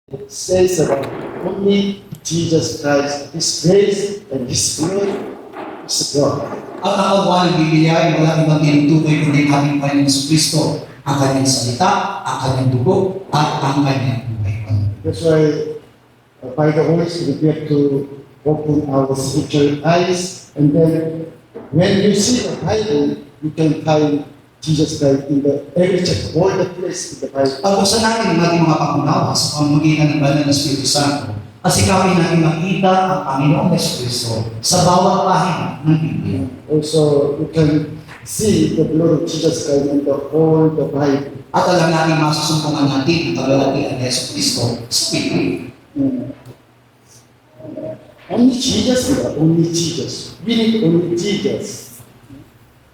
It says about only Jesus Christ, His grace and His glory is God. Ang nakagawa ng Biblia ay walang ibang tinutukoy kundi ating Panginoon Kristo, ang kanyang salita, ang kanyang dugo, at ang kanyang buhay. That's why, by the Holy Spirit, we have to open our spiritual eyes, and then when you see the Bible, you can find Jesus Christ in the every chapter, all the place in the Bible. Pag-usan natin ang ating mga pangunawa sa pamamagitan ng banal na Espiritu Santo, at sikapin natin makita ang Panginoong Kristo sa bawat pahina ng Biblia. Also, you can see the blood of Jesus Christ in the whole the Bible. At alam natin masusumpungan natin ang kalalatian ni Yesu Kristo sa Biblia. Only Jesus, Lord, only Jesus. We need only Jesus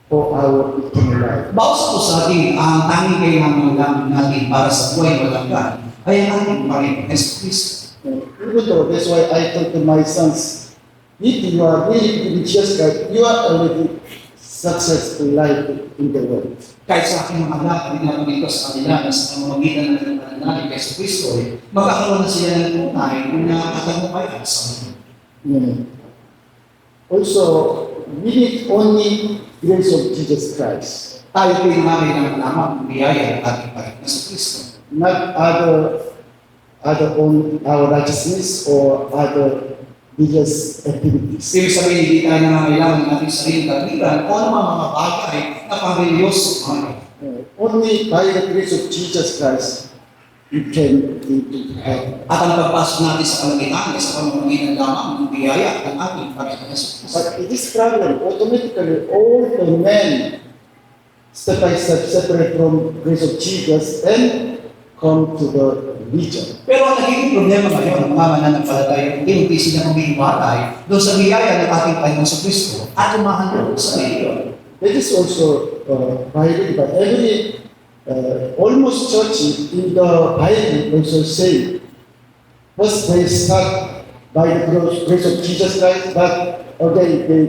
for our eternal life. Bawat po sa atin, ang tanging kailangan lang natin para sa buhay walang hanggan ay ang ating Panginoong Yesu Kristo. Even though, that's why I told to my sons, if you are really with Jesus Christ, you are already successful life in the world. Kahit sa aking mga anak, pinapagin ko sa kanila na sa pamamagitan ng pananalig kay Yesu Kristo, magkakaroon na sila ng tunay na nakatagumpayan sa mundo. Also, we need only grace of Jesus Christ, Tayo po yung namin ng lamang biyaya ng ating Panginoon Yesu Kristo. not other on our righteousness or other religious activities. Ibig sabihin, hindi tayo nangangailangan ng ating sariling katwiran o anumang mga bagay na pang-religyoso. Only by the grace of Jesus Christ, we can into heaven. At ang pagpasok natin sa kalangitan ay sa pamamagitan lamang ng biyaya ng ating Panginoon Yesu Kristo. But in this problem, automatically all the men step by step separate from grace of Jesus and come to the religion. Pero ang nagiging problema ngayon, ang mga mananampalataya, hindi sila humihiwalay doon sa biyaya ng ating Panginoon Yesu Kristo at umahandog sa reliyon. That is also Bible, but every almost church in the Bible also say, first they start by the grace of Jesus Christ, but again they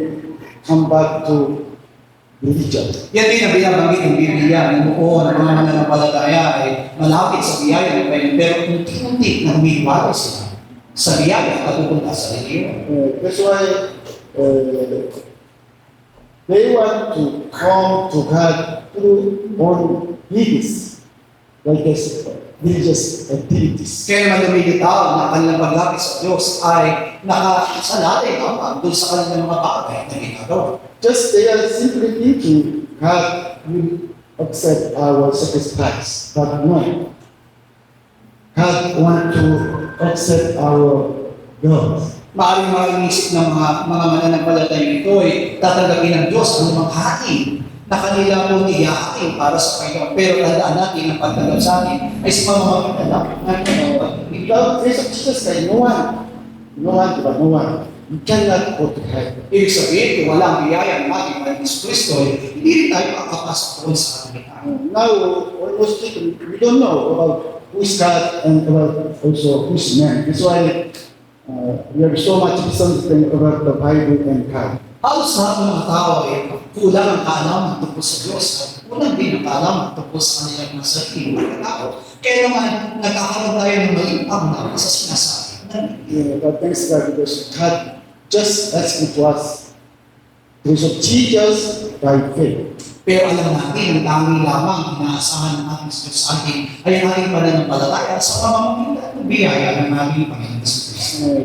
come back to religion. Yan din ang binabanggit ng Biblia na noon ang mga mananampalataya ay malapit sa biyaya ng Panginoon, pero unti-unti na humihiwalay sila sa biyaya at pupunta sa reliyon. That's why they want to come to God through on religious, like this, religious activities. Kaya naman lumilitaw na kanilang paglapit sa Diyos ay nakasalalay naman doon sa kanilang mga bagay na ginagawa. Just they are simply thinking God will accept our sacrifice, but no. God want to accept our God. Maaaring maiisip ng mga mananampalataya ito ay tatanggapin ng Diyos ang mga hain na kanila po niyahain para sa Panginoon. Pero tandaan natin ang pagtanggap sa atin ay sa pamamagitan ng Panginoon. Without grace of Jesus Christ, no one. You cannot go to heaven. Ibig sabihin, kung walang biyaya ng ating Panginoon Kristo, hindi rin tayo makakapasok doon sa kanilang. Now, almost people, we don't know about who is God and about also who is man. That's why we have so much misunderstanding about the Bible and God. Halos lahat ng mga tao ay kulang ang kaalaman tungkol sa Diyos at kulang din ang kaalaman tungkol sa kanilang mga sarili mga tao. Kaya naman, nagkakaroon tayo ng maling pamana sa sinasabi. But thanks God because God just asking to us grace of Jesus by faith. Pero alam natin, ang tanging lamang inaasahan ng ating Diyos sa atin ay ang ating pananampalataya sa pamamagitan ng biyaya ng ating Panginoon Kristo.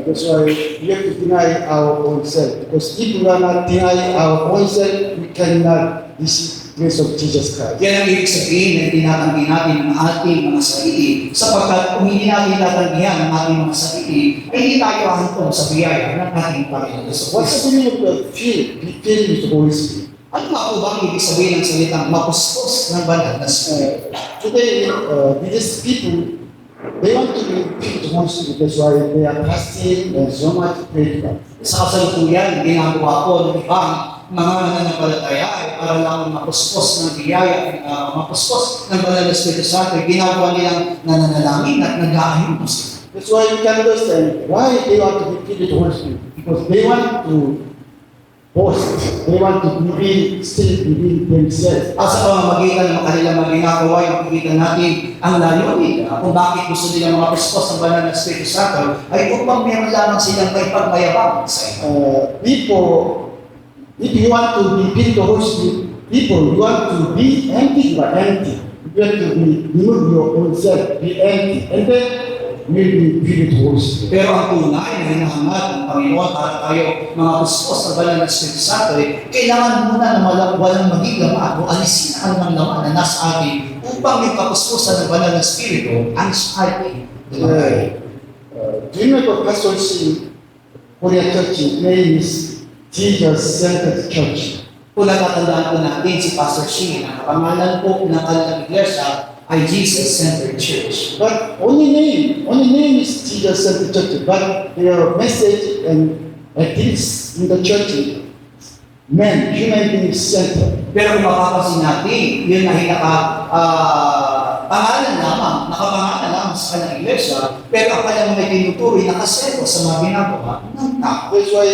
That's why we have to deny our own self. Because if we are not deny our own self, we cannot receive grace of Jesus Christ. Yan ang ibig sabihin na tinatanggi natin ang ating mga sarili sapagkat kung hindi natin tatanggihan ang ating mga sarili, ay hindi tayo hantong sa biyaya ng ating Panginoon Kristo. What's the meaning of the fill? Be filled with the Holy Spirit. Ano nga po ba ang ibig sabihin ng salitang mapuspos ng banal na Espiritu? Today, these people, they want to be filled with the Holy Spirit. That's why they are fasting and so much pray to God. Sa kasalukuyan, ginagawa po ng ibang mga mananampalataya ay para lang mapuspos ng biyaya, mapuspos ng banal na Espiritu Santo. Ginagawa nilang nananalangin at nag-aahimos. That's why you can understand why they want to be filled with the Holy Spirit. Because they want to boast. They want to reveal, still reveal themselves. At sa pamamagitan ng kanilang mga ginagawa, makikita natin ang layunin kung bakit gusto nila mga Kristos ng banal na Espiritu Santo ay upang meron lamang silang may pagmayabang sa iyo. People, if you want to be filled with the Holy Spirit, people, you want to be empty, but empty. You have to be, remove your own self, be empty, and then you will be filled with the Holy Spirit. Pero ang tunay na hinahangad ng Panginoon para tayo mga Kristos ng banal na Espiritu Santo ay kailangan muna na walang maging laman o alisin ang mga laman na nasa atin upang yung kapuspusan ng banal na Espiritu ang sa atin. Do you know Pastor C, Korea Church name is Jesus-centered Church. Kung natatandaan po natin si Pastor Shi, ang kapangalan po ng kanilang iglesia ay Jesus-Centered Church. But only name is Jesus-centered Church. But their message and activities in the church, human beings centered. Pero kung mapapansin natin, yun ay pangalan lamang, nakapangalan lamang sa kanilang iglesia, pero ang kanilang may tinutuloy nakasento sa mga ginagawa ng tao. That's why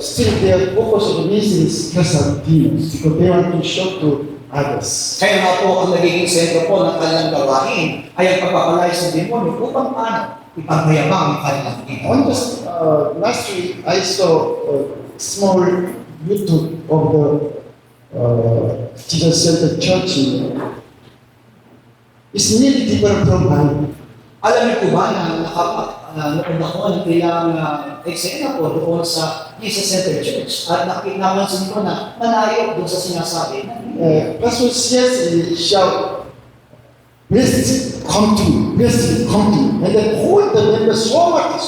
still their focus of the ministry is cast out demons, because they want to show to others. Kaya nga po ang nagiging sentro po ng kanilang gawain ay ang pagpapalay sa demonyo upang paano ipagmayabang ang kanilang ginagawa. On this, last week, I saw a small YouTube of the Jesus-centered church. It's really different from mine. Alam niyo po ba na nakapag ako ng ilang eksena po doon sa Jesus-Centered Church at napansin ko na malayo doon sa sinasabi na Pastor C.S. shout, blessed come to me, blessed come to me. And then all the members so much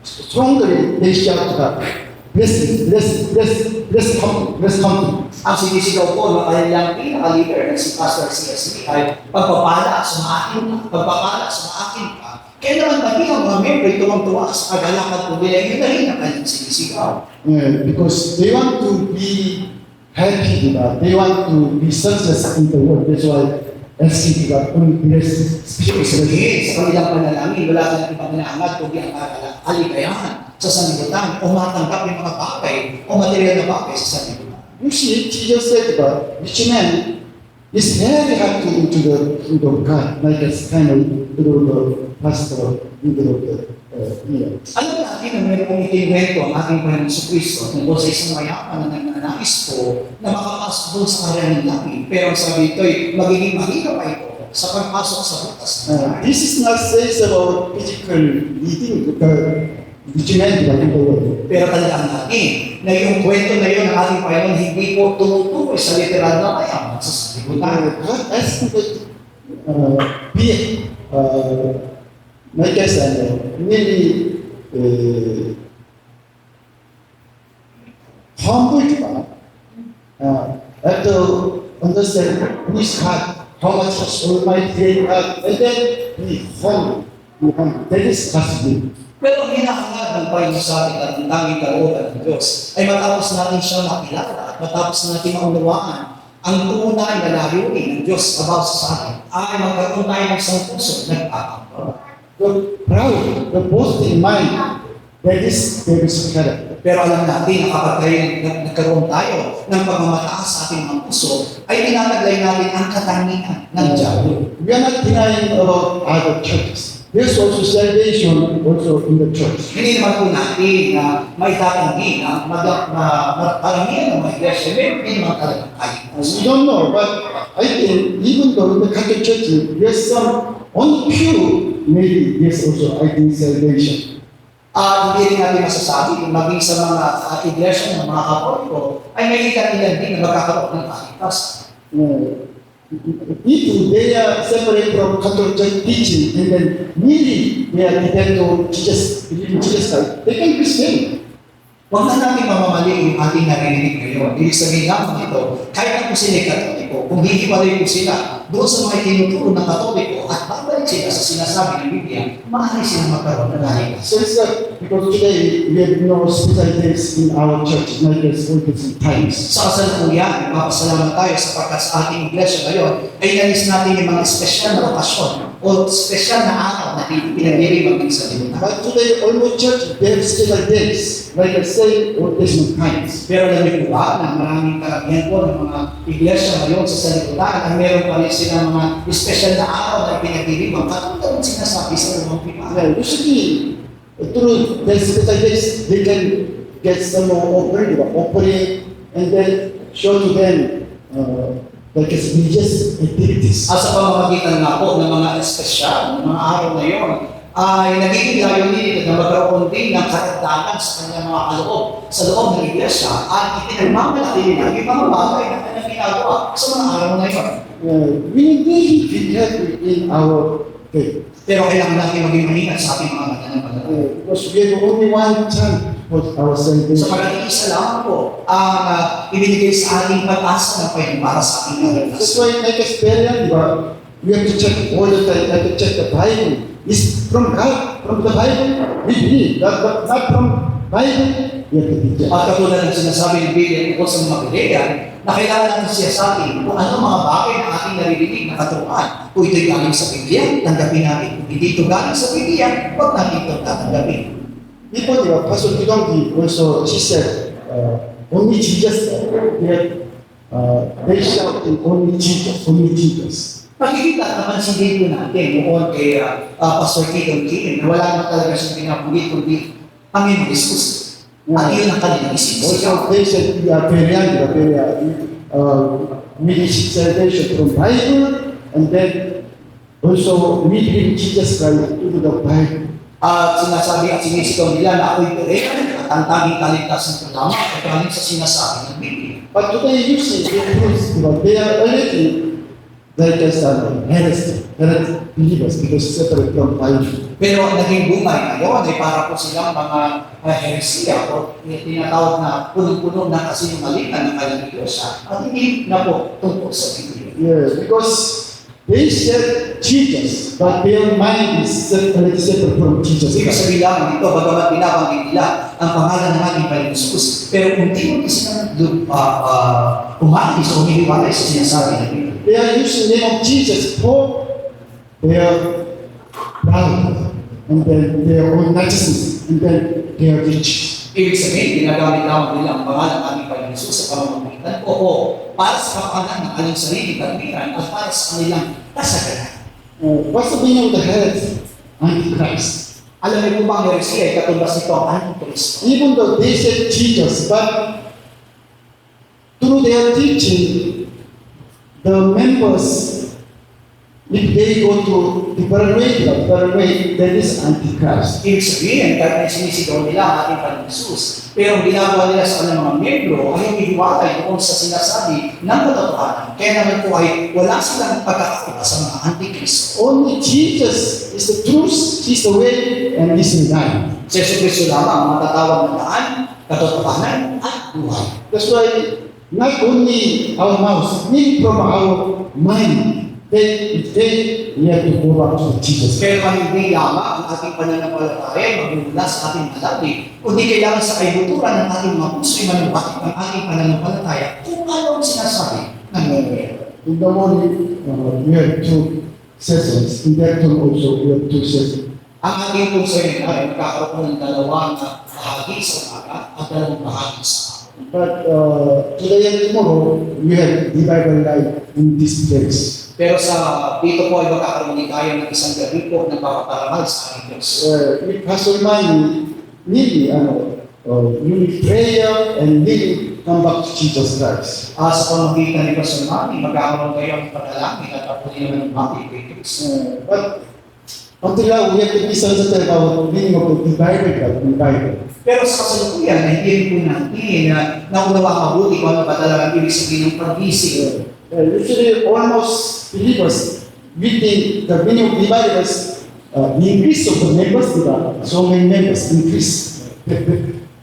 strongly they shout that, blessed come to me. ang sinisigaw po ng kanilang pinaka-leader na si Pastor C.S. ay pagpapala sa akin ka, pagpapala sa akin ka. Kaya naman pati ang mga member tuwang-tuwa sa kagalakan po nila, yun na rin ang kanilang sinisigaw. Because they want to be happy, they want to be success in the world. That's why asking God only bless Ibig sabihin, sa kanilang panalangin, wala ka ng ibang nangangad kundi ang kaligayahan sa sanlibutan o matanggap ng mga bagay o material na bagay sa sanlibutan. You see, Jesus said that rich man is very happy into the kingdom of God, like as kind of through the pastor, middle of the year. Alam natin na meron pong itinwento ang ating Panginoon sa Kristo tungkol sa isang mayaman na nagnanais po na makapasok doon sa karyan ng langit. Pero ang sabi ito ay magiging mahirap pa ito sa pagpasok sa butas. This is not says about physical eating, the rich man in the world. Pero tandaan natin na yung kwento na yun ng ating Panginoon hindi po tumutukoy sa literal na mayaman sa sanlibutan. God asked that be like I said, really humbled after understand his heart, how much has Almighty gave us, and then he humbled. That is possible. Pero ang hinahangad ng Panginoon sa atin at ang tanging kalooban ng Diyos ay matapos natin siya makilala at matapos natin maunawaan ang tunay na layunin ng Diyos about sa atin ay magkaroon tayo ng isang puso nagpapagawa. The proud, the boasting mind, that is character. Pero alam natin na kapag tayo nagkaroon tayo ng pagmamataas sa ating mga puso, ay tinataglay natin ang katangian ng diablo. We are not denying about other churches. There's also salvation also in the church. Hindi naman po natin na may tatanggi na paramihan ng mga iglesia, meron din mga talagang kahit. We don't know, but I think even though in the Catholic Church, there's some only few, maybe there's also I think salvation. Hindi rin natin masasabi, maging sa mga iglesia ng mga Katoliko, ay may ilan din na magkakaroon ng kaligtasan. People, they are separate from Catholic Church teaching, and then really they are dependent on Jesus, believing Jesus Christ. They can be saved. Huwag na natin mamamali yung ating narinig ngayon. Ibig sabihin naman ito, kahit na po sila Katoliko, kung hindi pa rin po sila doon sa mga tinuturo ng Katoliko at babalik sila sa sinasabi ng Biblia, maaari silang magkaroon ng naligas. So it's that because today we have no special days in our church, like there's always times. Sa kasalukuyan, mapasalamat tayo sapagkat sa ating iglesia ngayon ay nalis natin yung mga espesyal na okasyon o special na araw na pinagdiriwang sa libutan. But today, almost church, they have special days, like I say, Old Testament times. Pero alam niyo po ba na maraming karamihan po ng mga iglesia ngayon sa sanlibutan ang meron pa rin silang mga special na araw na pinagdiriwang katulad ng sinasabi sa lumang pimana. Usually, through the special days, they can get some offering, and then show to them like religious activities. At sa pamamagitan nga po ng mga espesyal, ng mga araw na yon, ay nagiging layunin na magkaroon din ng karagdagan sa kanyang mga kaloob sa loob ng iglesia at ipinagmamalaki nila yung mga bagay na kanyang ginagawa sa mga araw na yon. We need to be careful in our faith. Pero kailangan natin maging mahingat sa ating mga mananampalataya. Because we have only one time for our Sa salvation. pag-iisa lamang po ang ibinigay sa ating pag-asa ng Panginoon para sa ating That's kaligtasan. why, like a parent, we have to check all the time, like to check the Bible. Is from God, from the Bible, we believe. But not from Bible, we have to be checked. At katulad ng sinasabi ng Biblia tungkol sa mga Biblia, na kailangan natin siya sa atin kung ano mga bagay na ating naririnig na katuruan. Kung ito'y galing sa Biblia, tanggapin natin. Kung hindi ito galing sa Biblia, huwag natin ito tatanggapin. People, Pastor Kidongi also, she said, only Jesus, they shout in only Jesus, only Jesus. Makikita at napansin din po natin noon kay Pastor Keaton Keaton na wala naman talaga siyang pinapulit kundi ang Panginoon Jesus. At yun ang kanilang Also, isinisigaw. they said we are very young, we receive salvation from Bible, and then also we bring Jesus Christ into the Bible. At sinasabi at sinisigaw nila na ako'y pere at ang tanging kaligtasan ko lamang ay galing sa sinasabi ng Biblia. But today you see, they are already like us heresy believers because separate from Bible. Pero ang naging bungay ngayon ay para po silang mga heresiya o tinatawag na punong-puno na kasinungalingan ng kanilang iglesia at hindi na po tungkol sa Biblia. Yes, because they said Jesus, but their mind is separate from Jesus. Ibig sabihin lamang ito, bagamat binabanggit nila ang pangalan ng ating Panginoon Jesus, pero unti-unti silang umalis o hiniwalay sa sinasabi ng Biblia. They are using the name of Jesus for their pride, and then their own righteousness, and then their riches. Ibig sabihin, ginagamit lamang nila ang pangalan ng ating Panginoon Jesus sa pamamagitan o para sa kapakanan ng kanilang sarili katwiran at para sa kanilang kasagaran. What's the meaning of the heresy? Antichrist. Alam niyo po ba ang heresiya ay katumbas nito ang Antikristo? Even though they said Jesus, but through their teaching, the members, if they go to the different way, that is Antichrist. Ibig sabihin, kahit na sinisigaw nila ang ating Panginoon Jesus, pero ang ginagawa nila sa kanilang mga membro ay iniwalay doon sa sinasabi ng katotohanan. Kaya naman po ay wala silang pagkakakita sa mga Antikristo. Only Jesus is the truth, He's the way, and He's the life. Si Jesucristo lamang ang matatawag ng daan, katotohanan at buhay. That's why not only our mouth, even from our mind, we have to go back to Jesus. Pero hindi lamang ang ating pananampalataya magmumula sa ating malabi, kundi kailangan sa kaibuturan ng ating mga puso ay manuwakit ang ating pananampalataya kung ano ang sinasabi ng Biblia. In the morning, we have two sessions. In the afternoon also, we have two sessions. Ang ating puso ay magkakaroon ng dalawang bahagi sa umaga at dalawang bahagi sa araw. But today and tomorrow, we have revival life in this place. Pero sa dito po ay magkakaroon din tayo ng isang gabi po ng papaparangal sa ating Diyos. With Pastor Manny, really, you need prayer and really come back to Jesus Christ. Sa pamagitan ni Pastor Manny, magkakaroon kayo ng panalangin at patuloy naman ng ating Diyos. But until now, we have to be sensitive about the meaning of the Bible. Pero sa kasalukuyan, hindi rin po natin na naunawa mabuti kung ano ba talaga ibig sabihin ng pag-isip. Usually, almost believers, we think the meaning of the Bible is the increase of the members, so many members increase.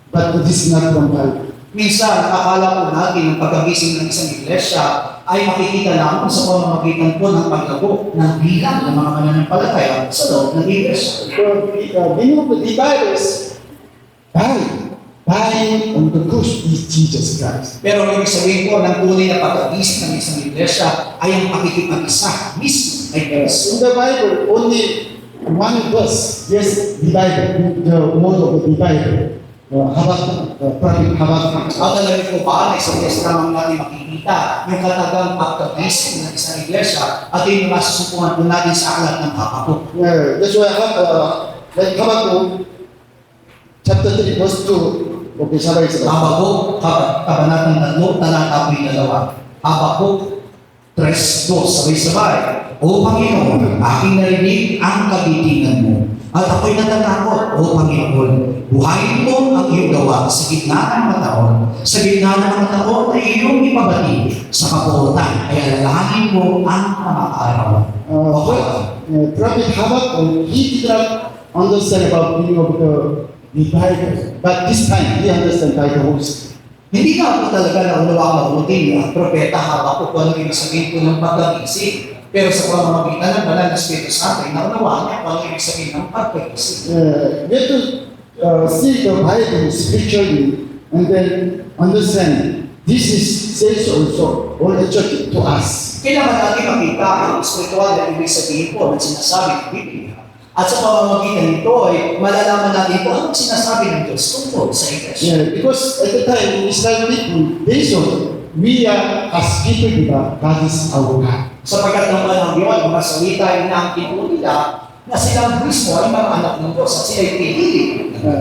But this is not from Bible. Minsan, akala po natin ang pagkagising ng isang iglesia ay makikita lamang sa pamamagitan po ng paglago ng bilang ng mga mananampalataya sa loob ng iglesia. So, the meaning of the Bible is dying on the cross is Jesus Christ. Pero ang ibig sabihin po ng tunay na pagkagising ng isang iglesia ay ang pakikipag-isa mismo against. In the Bible, only one verse, yes, divided, the word of the divider, Habakkuk, prophet Habakkuk. Ang talaga po ba, isang beses lamang natin makikita yung katagang pagkagising ng isang iglesia at yung masusupungan po natin sa aklat ng Habakkuk. That's why like Habakkuk, chapter 3, verse 2, okay, sabay-sabay. Habakkuk, kabanatang 3, talata 2. Habakkuk 3:2, sabay-sabay. O Panginoon, aking narinig ang kabitingan mo, at ako'y natatakot, O Panginoon. Buhayin mo ang iyong gawa sa gitna ng mga taon. Sa gitna ng mga taon ay iyong ipabati. Sa kabuutan ay alalahanin mo ang mga araw. Prophet Habakkuk, he did not understand about meaning of the Bible, but this time he understand by the Holy Spirit. Hindi nga po talaga naunawang mabuti ang propeta Habakkuk kung ano ibig sabihin po ng pagkagising. Pero sa pamamagitan ng banal na Espiritu Santo, naunawaan niya kung ano ibig sabihin ng pagkagising. We have to see the Bible spiritually and then understand this is says also all the church to us. Kailangan natin makita ang espiritual na ibig sabihin po ng sinasabi ng Biblia. At sa pamamagitan nito ay malalaman natin kung anong sinasabi ng Diyos tungkol sa iglesia. Yeah, because at the time Israel people, they saw we are as people, diba? God is our God. Sapagkat ng panahon yun, mga salita ay naangkin po nila na silang mismo ay mga anak ng Diyos at sila'y pinili.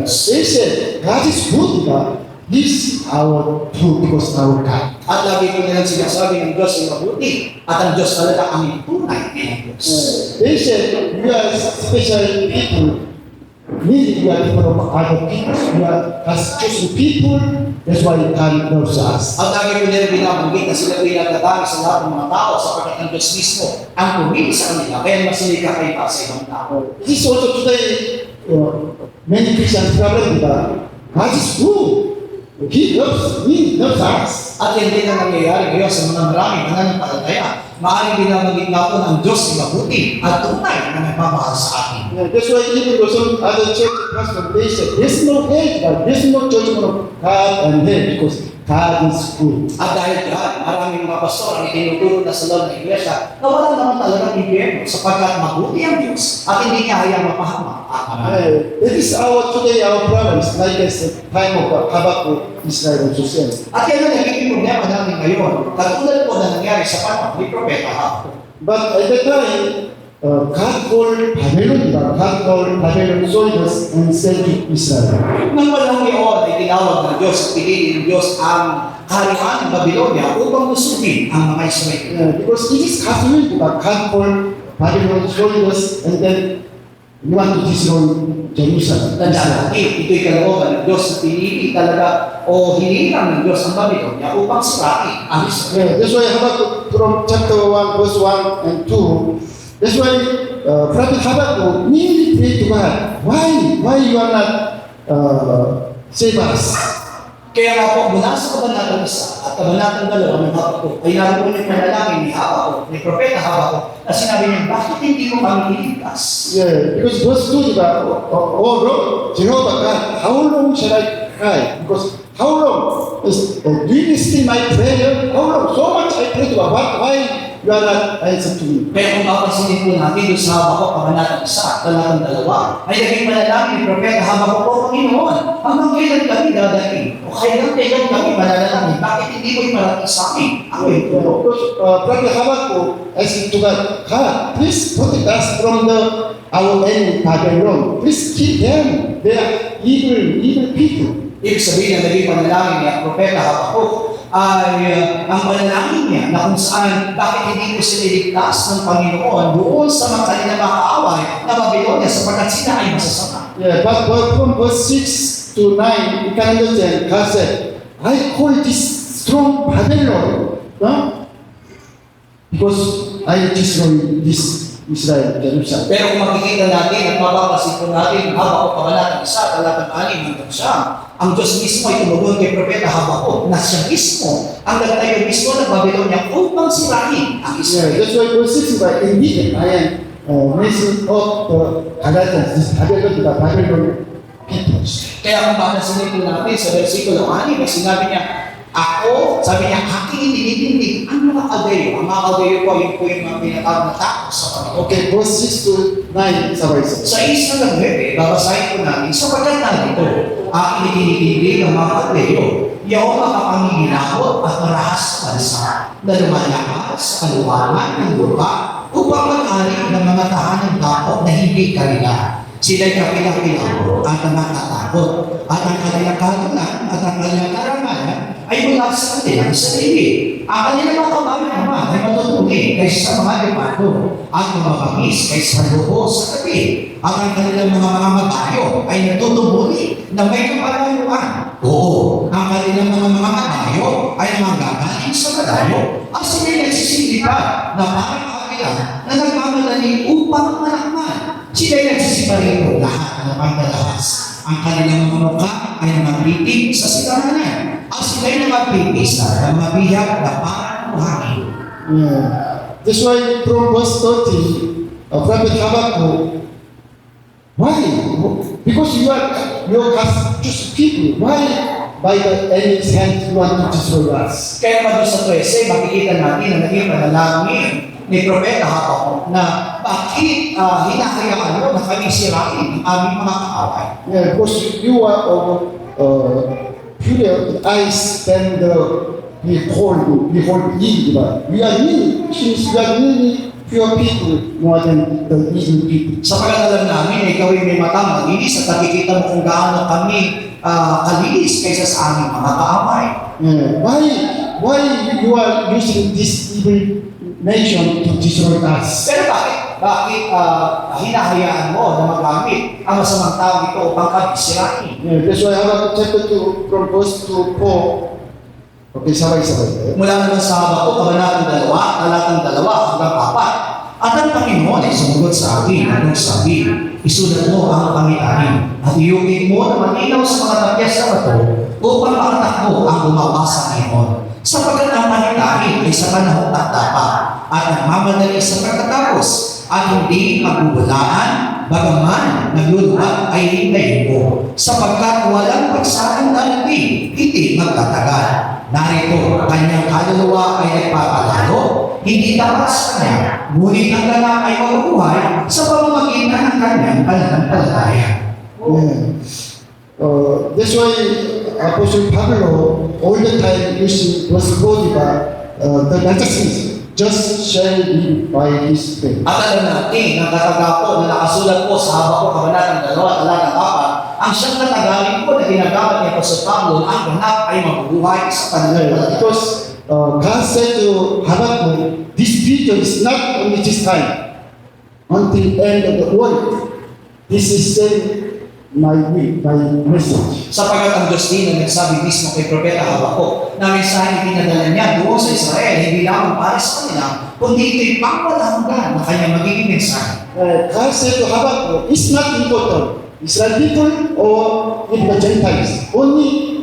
They said God is good, diba? This is our truth because our God. At lagi ko nilang sinasabi ng Diyos ay mabuti at ang Diyos talaga ang tunay ng Diyos. They said we are special people. Really, we are different from other people. We are as chosen people. That's why God loves us. At lagi ko nilang binabanggit na sila pinagdadami sa lahat ng mga tao sapagkat ang Diyos mismo ang pumili sa kanila. Kaya mas hindi kakaiba sa ibang tao. This is also today, many Christians problem, diba? God is good. He loves me, loves us. At hindi na nangyayari ngayon sa mga maraming mananampalataya. Maaaring binabanggit nga po ng Diyos ay mabuti at tunay na nagmamahal sa atin. That's why even though some other church pastors, they say, there's no hate, but there's no judgment of God and hate because God is good. At dahil dyan, maraming mga pastor ang itinuturo na sa loob ng iglesia na wala naman talagang impyerno sapagkat mabuti ang Diyos at hindi niya hayang mapahama ang marami. That is today our problems, like as the time of Habakkuk, Israel also says. At yan ang nagiging problema namin ngayon, katulad po na nangyari sa panahon ni Propeta Habakkuk. But at that time, God called Babylon soldiers and sent to Israel. Nang panahon iyon ay tinawag ng Diyos at pinili ng Diyos ang kaharian ng Babylonia upang lusubin ang mga Israel. Because it is customary that God called Babylon soldiers and then you want to destroy Jerusalem. Tandaan natin, ito'y kalooban ng Diyos na pinili talaga o hinihilang ng Diyos ang Babylonia upang sirain ang Israel. That's why Habakkuk from chapter 1, verse 1 and 2, that's why Prophet Habakkuk nearly prayed to God, why you are not save us? Kaya nga po, mula sa kabanatang 1 at kabanatang 2 ng Habakkuk ay naroon yung panalangin ni Habakkuk, ni Propeta Habakkuk, na sinabi niya, bakit hindi mo kami iligtas? Yeah, because verse 2, diba, oh Lord, Jehovah God, how long shall I cry? Because how long? Do you listen my prayer? How long? So much I pray to God. Why you are not answer to me? Kaya kung papansinin po natin doon sa Habakkuk, kabanatang 1 at kabanatang 2, ay naging panalangin ni Propeta Habakkuk, O Panginoon, hanggang kailan kami dadating? O kailan kami mananalangin? Bakit hindi mo iparating sa amin ang iyong tulong? Because Prophet Habakkuk asking to God, God, please protect us from our enemy Babylon. Please keep them. They are evil people. Ibig sabihin na naging panalangin niya, Propeta Habakkuk, ay ang panalangin niya na kung saan bakit hindi ko siniligtas ng Panginoon doon sa mga kanilang makaaway na Babylonia sapagkat sila ay masasama. Yeah, but from verse 6 to 9, you can understand, God said, I call this strong Babylon, because I destroy this Israel, Jerusalem. Pero kung makikita natin at mababasin po natin Habakkuk kabanatang 1, talatang 6 hanggang 9, ang Diyos mismo ay tumugon kay Propeta Habakkuk na siya mismo ang nagtayo mismo ng Babylonia upang sirain ang Israel. Yeah, that's why verse 6 is like, indeed, I am raising up the Galatians, this Babylon, the Babylon peoples. Kaya kung papansinin po natin sa versikulo 6, ay sinabi niya, Ako, sabi niya, aking initindig ang mga Kaldeo. Ang mga Kaldeo po, yun po yung mga pinatawag na tao sa Panginoon. Okay, verse 6 to 9, sabay-sabay. Sa isa ng Bebe, babasahin ko natin, sapagkat narito, aking itinitindig ang mga Kaldeo, yaong makapanginginakot at marahas sa bansa, na lumalakas sa kaluwanan ng lupa, upang mag-ari ng mga tahanang takot na hindi kanila. Sila'y kapilang-pilang at natatakot, at ang kanilang kalunan at ang kanilang karamanan ay mula sa kanilang sarili. Ang kanilang mga kamay naman ay matutuloy kaysa sa mga limado at mababangis kaysa sa luho sa tabi. At ang kanilang mga matayo ay natutubuli na may kapalayuan. Oo, ang kanilang mga matayo ay manggagaling sa malayo at sila'y nagsisilipan na parang kapila na nagmamadali upang manakman. Sila'y nagsisiparito lahat ng pagdalahas. Ang kanilang mga mukha ay namabitig sa silanganan. At sila'y namapipisa na mabihag na parang buhangin. Yeah. That's why from verse 30, Prophet Habakkuk, why? Because you are God's chosen people. Why by the enemy's hand you want to destroy us? Kaya naman doon sa 13, makikita natin na naging panalangin ni Propeta Habakkuk na bakit hinahayaan mo na kami sirain ang aming mga kaaway. Yeah, because you are purer eyes than the behold ye. We are many Christians, we are many pure people more than the evil people. Sapagat alam namin na ikaw ay may matang malinis at nakikita mo kung gaano kami kalinis kaysa sa aming mga kaaway. Yeah. Why you are using this evil nation to destroy us? Pero bakit hinahayaan mo na magamit ang masamang tao ito upang kami sirain? Yeah, that's why Habakkuk chapter 2 from verse 2 4. Okay, sabay-sabay. Mula naman sa Habakkuk, kabanatang 2, talatang 2 hanggang 4. At ang Panginoon ay sumugot sa akin, anong sabi, isulat mo ang pangitain, at iyugin mo na malinaw sa mga tapyas sa bato, upang makatakbo ang gumawa sa Panginoon. Sapagkat ang pangitain ay sa panahong tatapa, at nagmamadali sa pagkatapos, at hindi magbubulaan, bagaman nagluluwag ay hintayin mo, sapagkat walang pagsarang dalabi, hindi magtatagal. Narito, kanyang kaluluwa ay nagpapalalo, hindi tapat sa kanya, ngunit ang lalang ay mabubuhay sa pamamagitan ng kanyang pananampalataya. Yeah. That's why Apostle Pablo all the time using verse 40, the righteousness just shall be by his faith. At alam natin, ang katagapo na nakasulat po sa Habakkuk kabanatang 2, talatang 4, ang siyang katagalin po na ginagamit ni Apostol Pablo, ang ganap ay mabubuhay sa pananampalataya. Because God said to Habakkuk, this video is not only this time, until end of the world. This is send my will, my message. Sapagat ang Diyos din na nagsabi mismo kay Propeta Habakkuk na mensahe pinadala niya doon sa Israel, hindi lamang para sa kanila, kundi ito'y pangwalahanggan na kanyang magiging mensahe. God said to Habakkuk, it's not important, Israel people or even the Gentiles. Only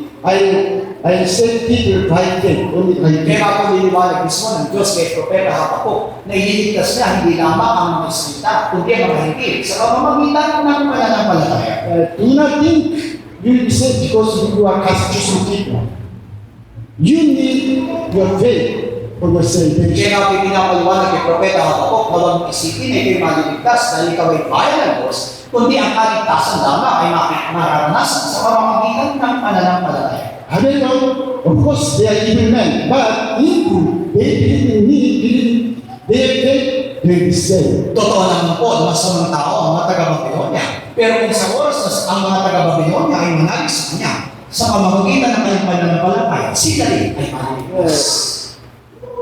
I send people by faith, only by Kaya faith. nga po niliwanag mismo ng Diyos kay Propeta Habakkuk na ililigtas niya hindi lamang ang mga salita, kundi ang mga higit sa pamamagitan ng pananampalataya. Do not think you will be saved because you are God's chosen people. You need your faith for your Kaya salvation. nga po pinapaliwanag kay Propeta Habakkuk na huwag isipin na ito'y maliligtas dahil ikaw ay bayan ng Diyos, kundi ang kaligtasan lamang ay mararanasan sa pamamagitan ng pananampalataya. However, of course, they are evil men, but if they believe in me, they have faith, they will be saved. Totoo naman po na masamang tao ang mga taga-Babylonia. Pero kung sa oras na ang mga taga-Babylonia ay manalig sa kanya, sa pamamagitan ng kanyang pananampalataya, sila rin ay maliligtas.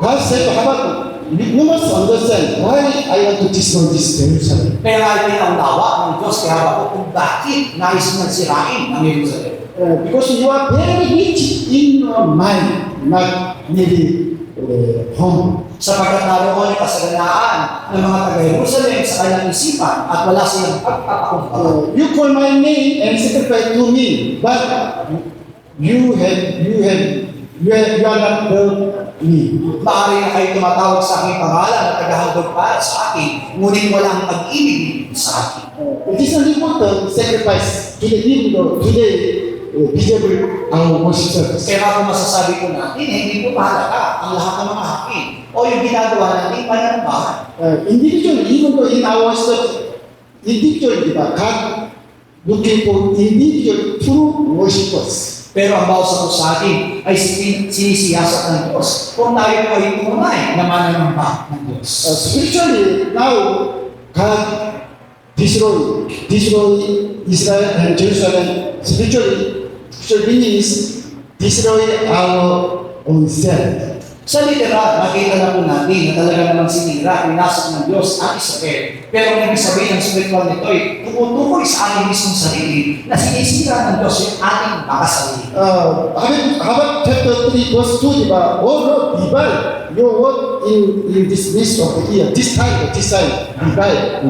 God said to Habakkuk, you must understand why I want to destroy this Jerusalem. Kaya nga ay pinaunawa ng Diyos kay Habakkuk kung bakit nais niyang sirain ang Jerusalem. Because you are very rich in your mind, not really home. Sapagkat naroon yung kasaganaan ng mga taga-Jerusalem sa kanilang isipan at wala silang pagpapakumbaba. You call my name and sacrifice to me, but you are not the me. Maaari na kayo tumatawag sa aking pangalan at tagahandog para sa akin, ngunit walang pag-ibig sa akin. It is not important sacrifice to the evil today visible our worship service. Kaya kung masasabi ko natin, hindi po mahalaga ang lahat ng mga hakin o yung ginagawa natin pananampahan. Individually, even though in our study, individually, diba, God looking for individual true worshipers. Pero ang bawat sa sa atin ay sinisiyasat ng Diyos kung tayo po ay tumunay na mananamba ng Diyos. Spiritually, now, God destroy Israel and Jerusalem. Spiritually, spiritual meaning is destroy our own self. Sa literal, makita na po natin na talaga namang sinira, winasak ng Diyos ang Israel. Pero ang ibig sabihin ng spiritual nito ay tumutukoy sa ating mismong sarili na sinisira ng Diyos yung ating makasarili. Habakkuk chapter 3 verse 2, diba? Oh Lord, divide your word in this midst of the year. This time, divide.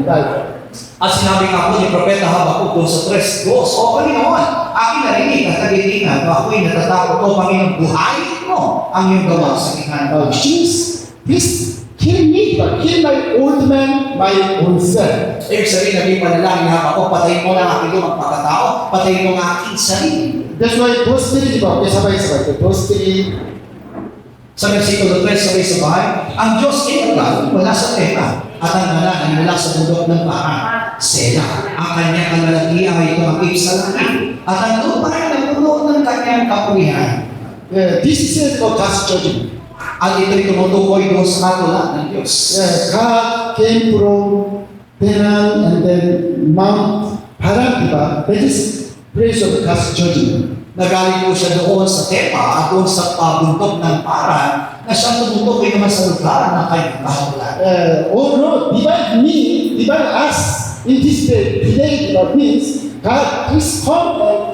At sinabi nga po ni Propeta Habakkuk doon sa 3:2, O Panginoon, aking narinig at nagitingan, ako'y natatakot, O Panginoon, buhayin mo ang iyong gawa sa ikan. Please kill me, but kill my old man, my own self. Ibig sabihin, naging panalangin ni Habakkuk, patayin mo na ang aking lumang pagkatao, patayin mo ang aking sarili. That's why verse 3, diba? Sabay-sabay. Verse 3, Sa versikulo 3, sabay-sabay, ang Diyos ay wala sa tema, at ang anak ay wala sa bundok ng paan. Sela, ang kanyang kalalakihan ay tumakip sa langit, at ang lupa ay napuno ng kanyang kapulihan. this is for God's judgment. At ito'y tumutukoy doon sa katulan ng Diyos. God came from Paran and then Mount Paran, diba? That is place of God's judgment. Nagaling po siya doon sa Tepa at doon sa bundok ng Paran na siyang tumutukoy naman sa lugar ng kanyang kahatulan. Oh Lord, divide me, divide us in this day. Today, that means God, please come and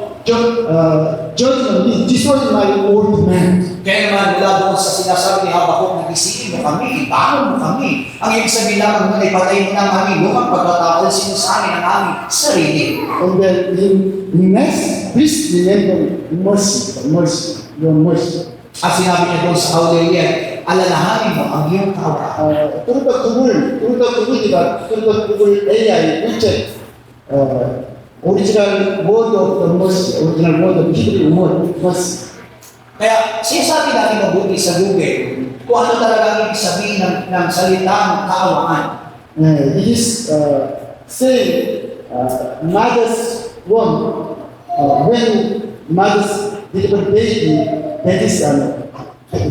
judge me, destroy my old man. Kaya naman mula doon sa sinasabi ni Habakkuk na gisingin mo kami, ibangon mo kami. Ang ibig sabihin lamang na ipatay mo na ang aming lumang pagkatao at sinusamin ang aming sarili. And then in next, please remember mercy, your mercy. At sinabi niya doon sa Aurelia, alalahanin mo ang iyong tawa. 뚜루떡뚜불, diba? 뚜루떡뚜불 AI, 일제, original word of the mercy, original word of Hebrew word, mercy. Kaya sinasabi natin mabuti sa Google kung ano talaga ang ibig sabihin ng salitang kaawaan. It is saying mother's womb, when mother's deliver baby, that is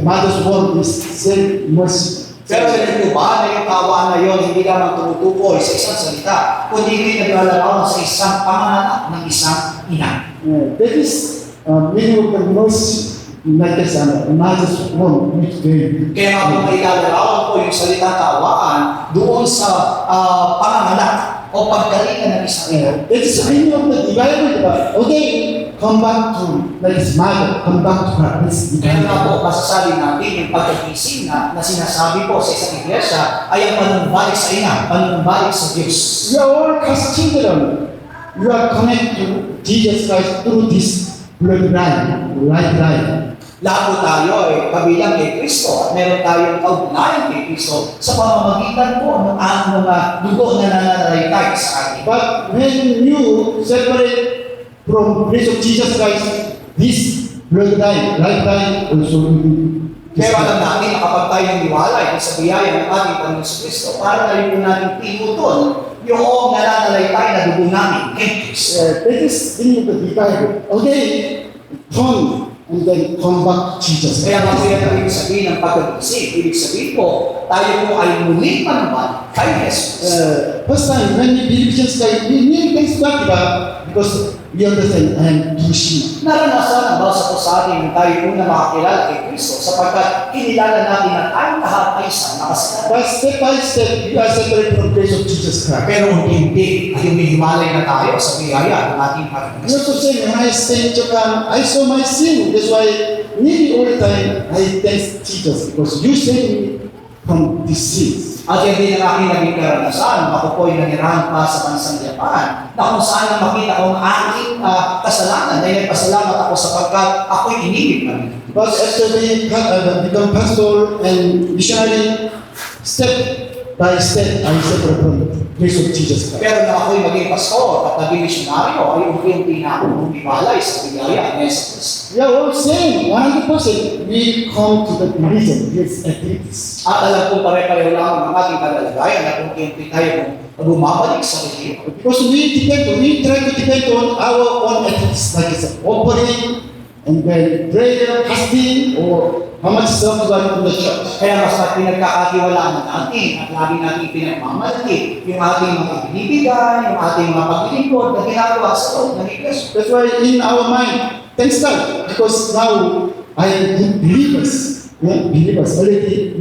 mother's womb is saying mercy. Pero alam mo ba na yung kaawaan na yun hindi lamang tumutukoy sa isang salita, kundi ito'y naglalarawan sa isang panganak ng isang ina. That is meaning of the mercy. Like this, mother's womb with baby. Kaya nga kung may lalarawan po yung salita kaawaan doon sa panganak o pagkalingan ng isang ina. That is the meaning of the divided, okay, come back to like his mother, come back to her. Kaya nga po, masasabi natin yung pagkagising na sinasabi po sa isang iglesia ay ang panunumbalik sa ina, panunumbalik sa Diyos. You are all God's children. You are connected to Jesus Christ through this bloodline, right line. Lahat po tayo ay kabilang kay Kristo at meron tayong kaugnayan kay Kristo sa pamamagitan po ng mga dugo na nananalaytay sa atin. But when you separate from grace of Jesus Christ, this bloodline, right line also will be Pero alam natin na kapag tayo niwalay sa biyaya ng ating Panginoon sa Kristo, para tayo po natin pinutol yung nananalaytay na dugo namin kay Kristo. that is in the Bible. Okay, turn and then come back to Jesus. Kaya nga po yan ang ibig sabihin ng pagkagising. Ibig sabihin po, tayo po ay muling manumban kay Jesus. First time when we believe Jesus Christ, we need things back because we understand I am Krishna. Naranasan ang bawat po sa atin na tayo una makakilala kay Kristo sapagkat kinilala natin na tayong lahat ay isang nakasalanan. But step by step, we are separated from grace of Jesus Christ. Pero hindi ay humihimalay na tayo sa biyaya ng ating Panginoon. You also say, when I stay in Japan, I saw my sin. That's why nearly all the time I thank Jesus because you saved me from this sin. At yan din ang aking naging karanasan. Ako po ay nanirahan pa sa bansang Japan na kung saan ang makita ko ang aking kasalanan dahil nagpasalamat ako sapagkat ako'y inibig pa rin. But after we become pastor and missionary, step by step I separate from the grace of Jesus Christ. Pero na ako'y maging pastor at naging misyonaryo, ay unti-unti na akong bumibalay sa biyaya ni Jesus Cristo. We are all same, 100%. We come to the reason, His activities. At alam kong pare-pareho lang ang ating kalalagayan at unti-unti tayo bumabalik sa religion. Because we try to depend on our own activities, like it's offering, and then prayer, fasting, or how much self-reliance in the church. Kaya mas pinagkakatiwalaan natin at lagi natin pinagmamalaki yung ating mga binibigay, yung ating mga paglilingkod na ginagawa sa loob ng iglesia. That's why in our mind, thanks God, because now I am believers. Yeah, believers already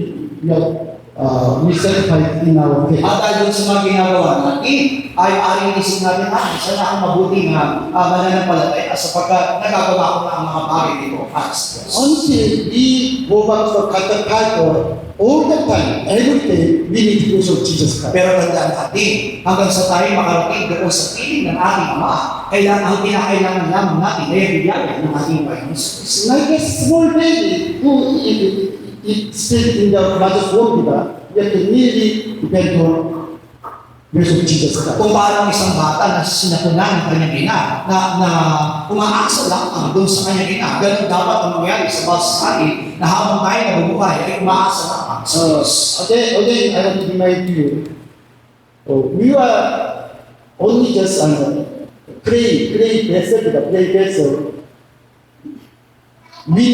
we certified in our faith. At dahil sa mga ginagawa natin, ay aring isip natin, sana akong mabuti nga mananampalataya sapagkat nagagawa ko na ang mga bagay dito para sa Diyos. Until we go back to the Catholic all the time, every day, we need to go to Jesus Christ. Pero tandaan natin, hanggang sa tayo makarating doon sa piling ng ating Ama, kailangan ang kinakailangan lamang natin ay bigyan ng ating Panginoon sa Kristo. Like a small baby who is still in the mother's womb, we have to really depend on grace of Jesus Christ. Kung parang isang bata na sinapunan ng kanyang ina, na umaasa lang doon sa kanyang ina, ganun dapat ang mangyari sa bawat sa atin, na habang tayo nabubuhay, ay umaasa lang sa Diyos. Again, I want to remind you, we are only just clay vessel. We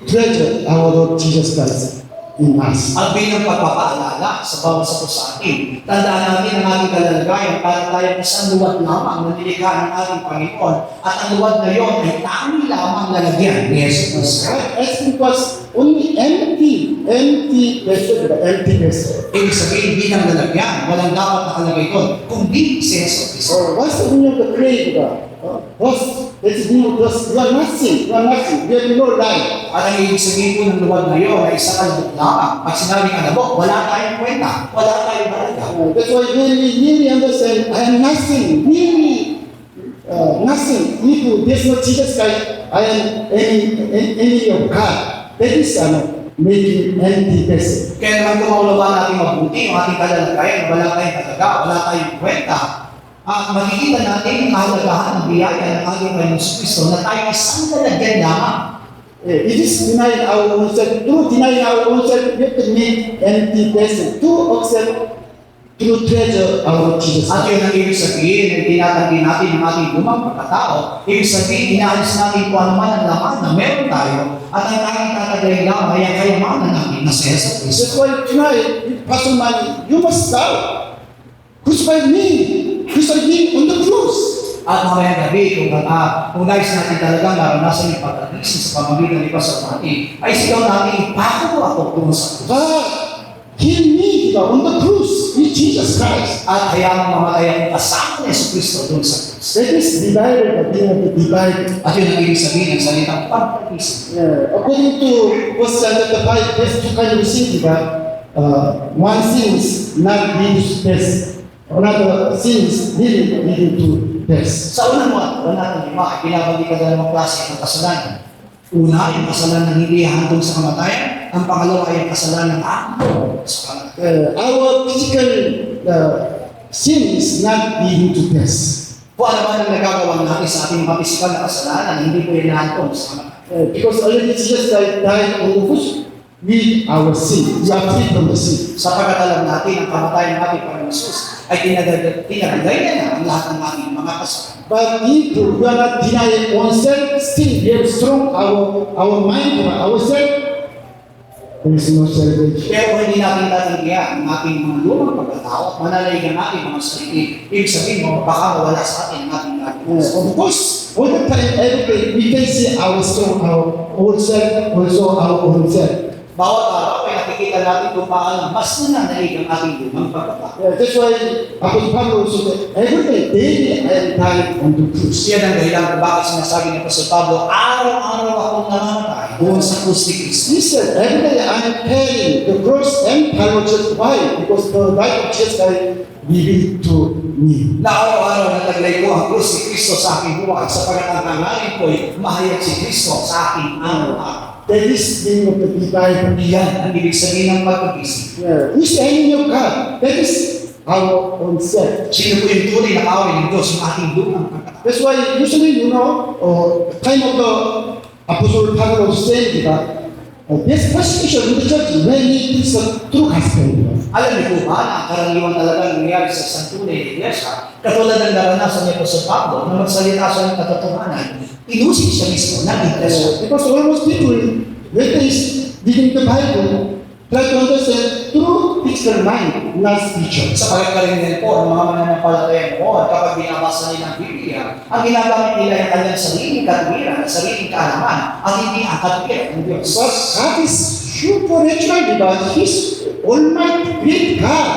treasure our Lord Jesus Christ in us. At bilang pagpapaalala sa bawat sa sa atin, tandaan natin ang ating kalalagayan para tayo isang luwad lamang na nilikha ng ating Panginoon at ang luwad na yon ay tanging lamang lalagyan ni Jesus Cristo. As because only empty vessel. Ibig sabihin, hindi lang lalagyan, walang dapat nakalagay doon, kundi si Jesus Cristo. What's the meaning of the clay? It's meaning you are nothing. You have no life. At ang ibig sabihin po ng luwad na yon ay isang kalabok lamang. Pag sinabing kalabok, wala tayong kwenta, wala tayong halaga. That's why when we really understand, I am nothing, really nothing. If there's no Jesus Christ, I am enemy of God. That is making empty vessel. Kaya naman kung maulawa natin mabuti ang ating kalalagayan, wala tayong halaga, wala tayong kwenta, makikita natin ang kahalagahan ng biyaya ng ating Panginoon Kristo na tayo isang lalagyan lamang. It is denying our own self. Through denying our own self, we have to make empty vessel. To accept, to treasure our Jesus At Christ. yun ang ibig sabihin, ay tinatanggi natin ang ating lumang pagkatao. Ibig sabihin, inaalis natin kung ano man ang laman na meron tayo at ang tanging tatagayin lang ay ang kayamanan natin na si Jesus Cristo. That's why tonight, Pastor Manny, you must start. Crucify me. Crucify me on the cross. At mamayang gabi, kung nais natin talagang naranasan yung pagkakisin sa pamamagitan ni Pastor Manny, ay sigaw natin, ipako ako kung sa krus. God, kill me on the cross with Jesus Christ. At hayaan mamatay ang kasama ni Jesus Cristo doon sa krus. That is divided again of the divided. At yun ang ibig sabihin ng salitang pagkakisin. According to First Chapter 5, there's two kinds of sin, diba? One sin is not leading to death. Another sin is leading to death. Sa unang wala ng lima, ay binabalik ka dalawang klase ng kasalanan. Una, yung kasalanan ng hindi hantong sa kamatayan. Ang pangalawa ay yung kasalanan ng hantong sa kamatayan. Our physical sin is not leading to death. Kung ano man ang nagagawa natin sa ating mga pisikal na kasalanan, hindi po yung hantong sa kamatayan. Because already Jesus died on the cross with our sin. We are free from the sin. Sapagkat alam natin ang kamatayan ng ating Panginoon Jesus ay tinagay na ang lahat ng ating mga kasalanan. But if we are not denying oneself, still we have strong our mind for ourselves, there is no salvation. Pero kung hindi natin tatanggihan ang ating mga lumang pagkatao at manalayan natin mga sarili, ibig sabihin mo, baka mawala sa atin ang ating Of course, all the time, every day, we can see our strong, our own self, also our own self. Bawat araw ay nakikita natin kung paano mas nananalig ang ating lumang pagkatao. That's why Apostle Pablo said, every day, daily, I am dying on the cross. Yan ang dahilan kung bakit sinasabi ni Apostol Pablo, araw-araw akong namamatay doon sa krus ni Kristo. He said, every day I am carrying the cross and power just why? Because the life of Jesus Christ giving to me. Na araw-araw nataglay ko ang krus ni Kristo sa aking buhay sapagat ang hangarin ko ay mahayag si Kristo sa aking araw-araw. That is the meaning of the Bible. Yan ang ibig sabihin ng pagkagising. Yeah. Who's the enemy of God? That is our own self. Sino po yung tunay na kaaway ng Diyos, yung ating lumang pagkatao? That's why usually, time of the Apostle Paul was saying, there's persecution in the church when it is the true gospel. Alam niyo po ba na ang karaniwan talaga nangyayari sa santunay na iglesia, katulad ng naranasan niya po sa Pablo, na magsalita siya ng katotohanan, inusig siya mismo ng iglesia. Because almost people, when they reading the Bible, try to understand through physical mind, not spiritual. Sa pagkakaroon po ng mga mananampalataya noon, kapag binabasa nila ang Biblia, ang ginagamit nila ay kanyang sariling katwiran, sariling kaalaman, at hindi ang katwiran ng Diyos. But God is supernatural because He's Almighty, great God.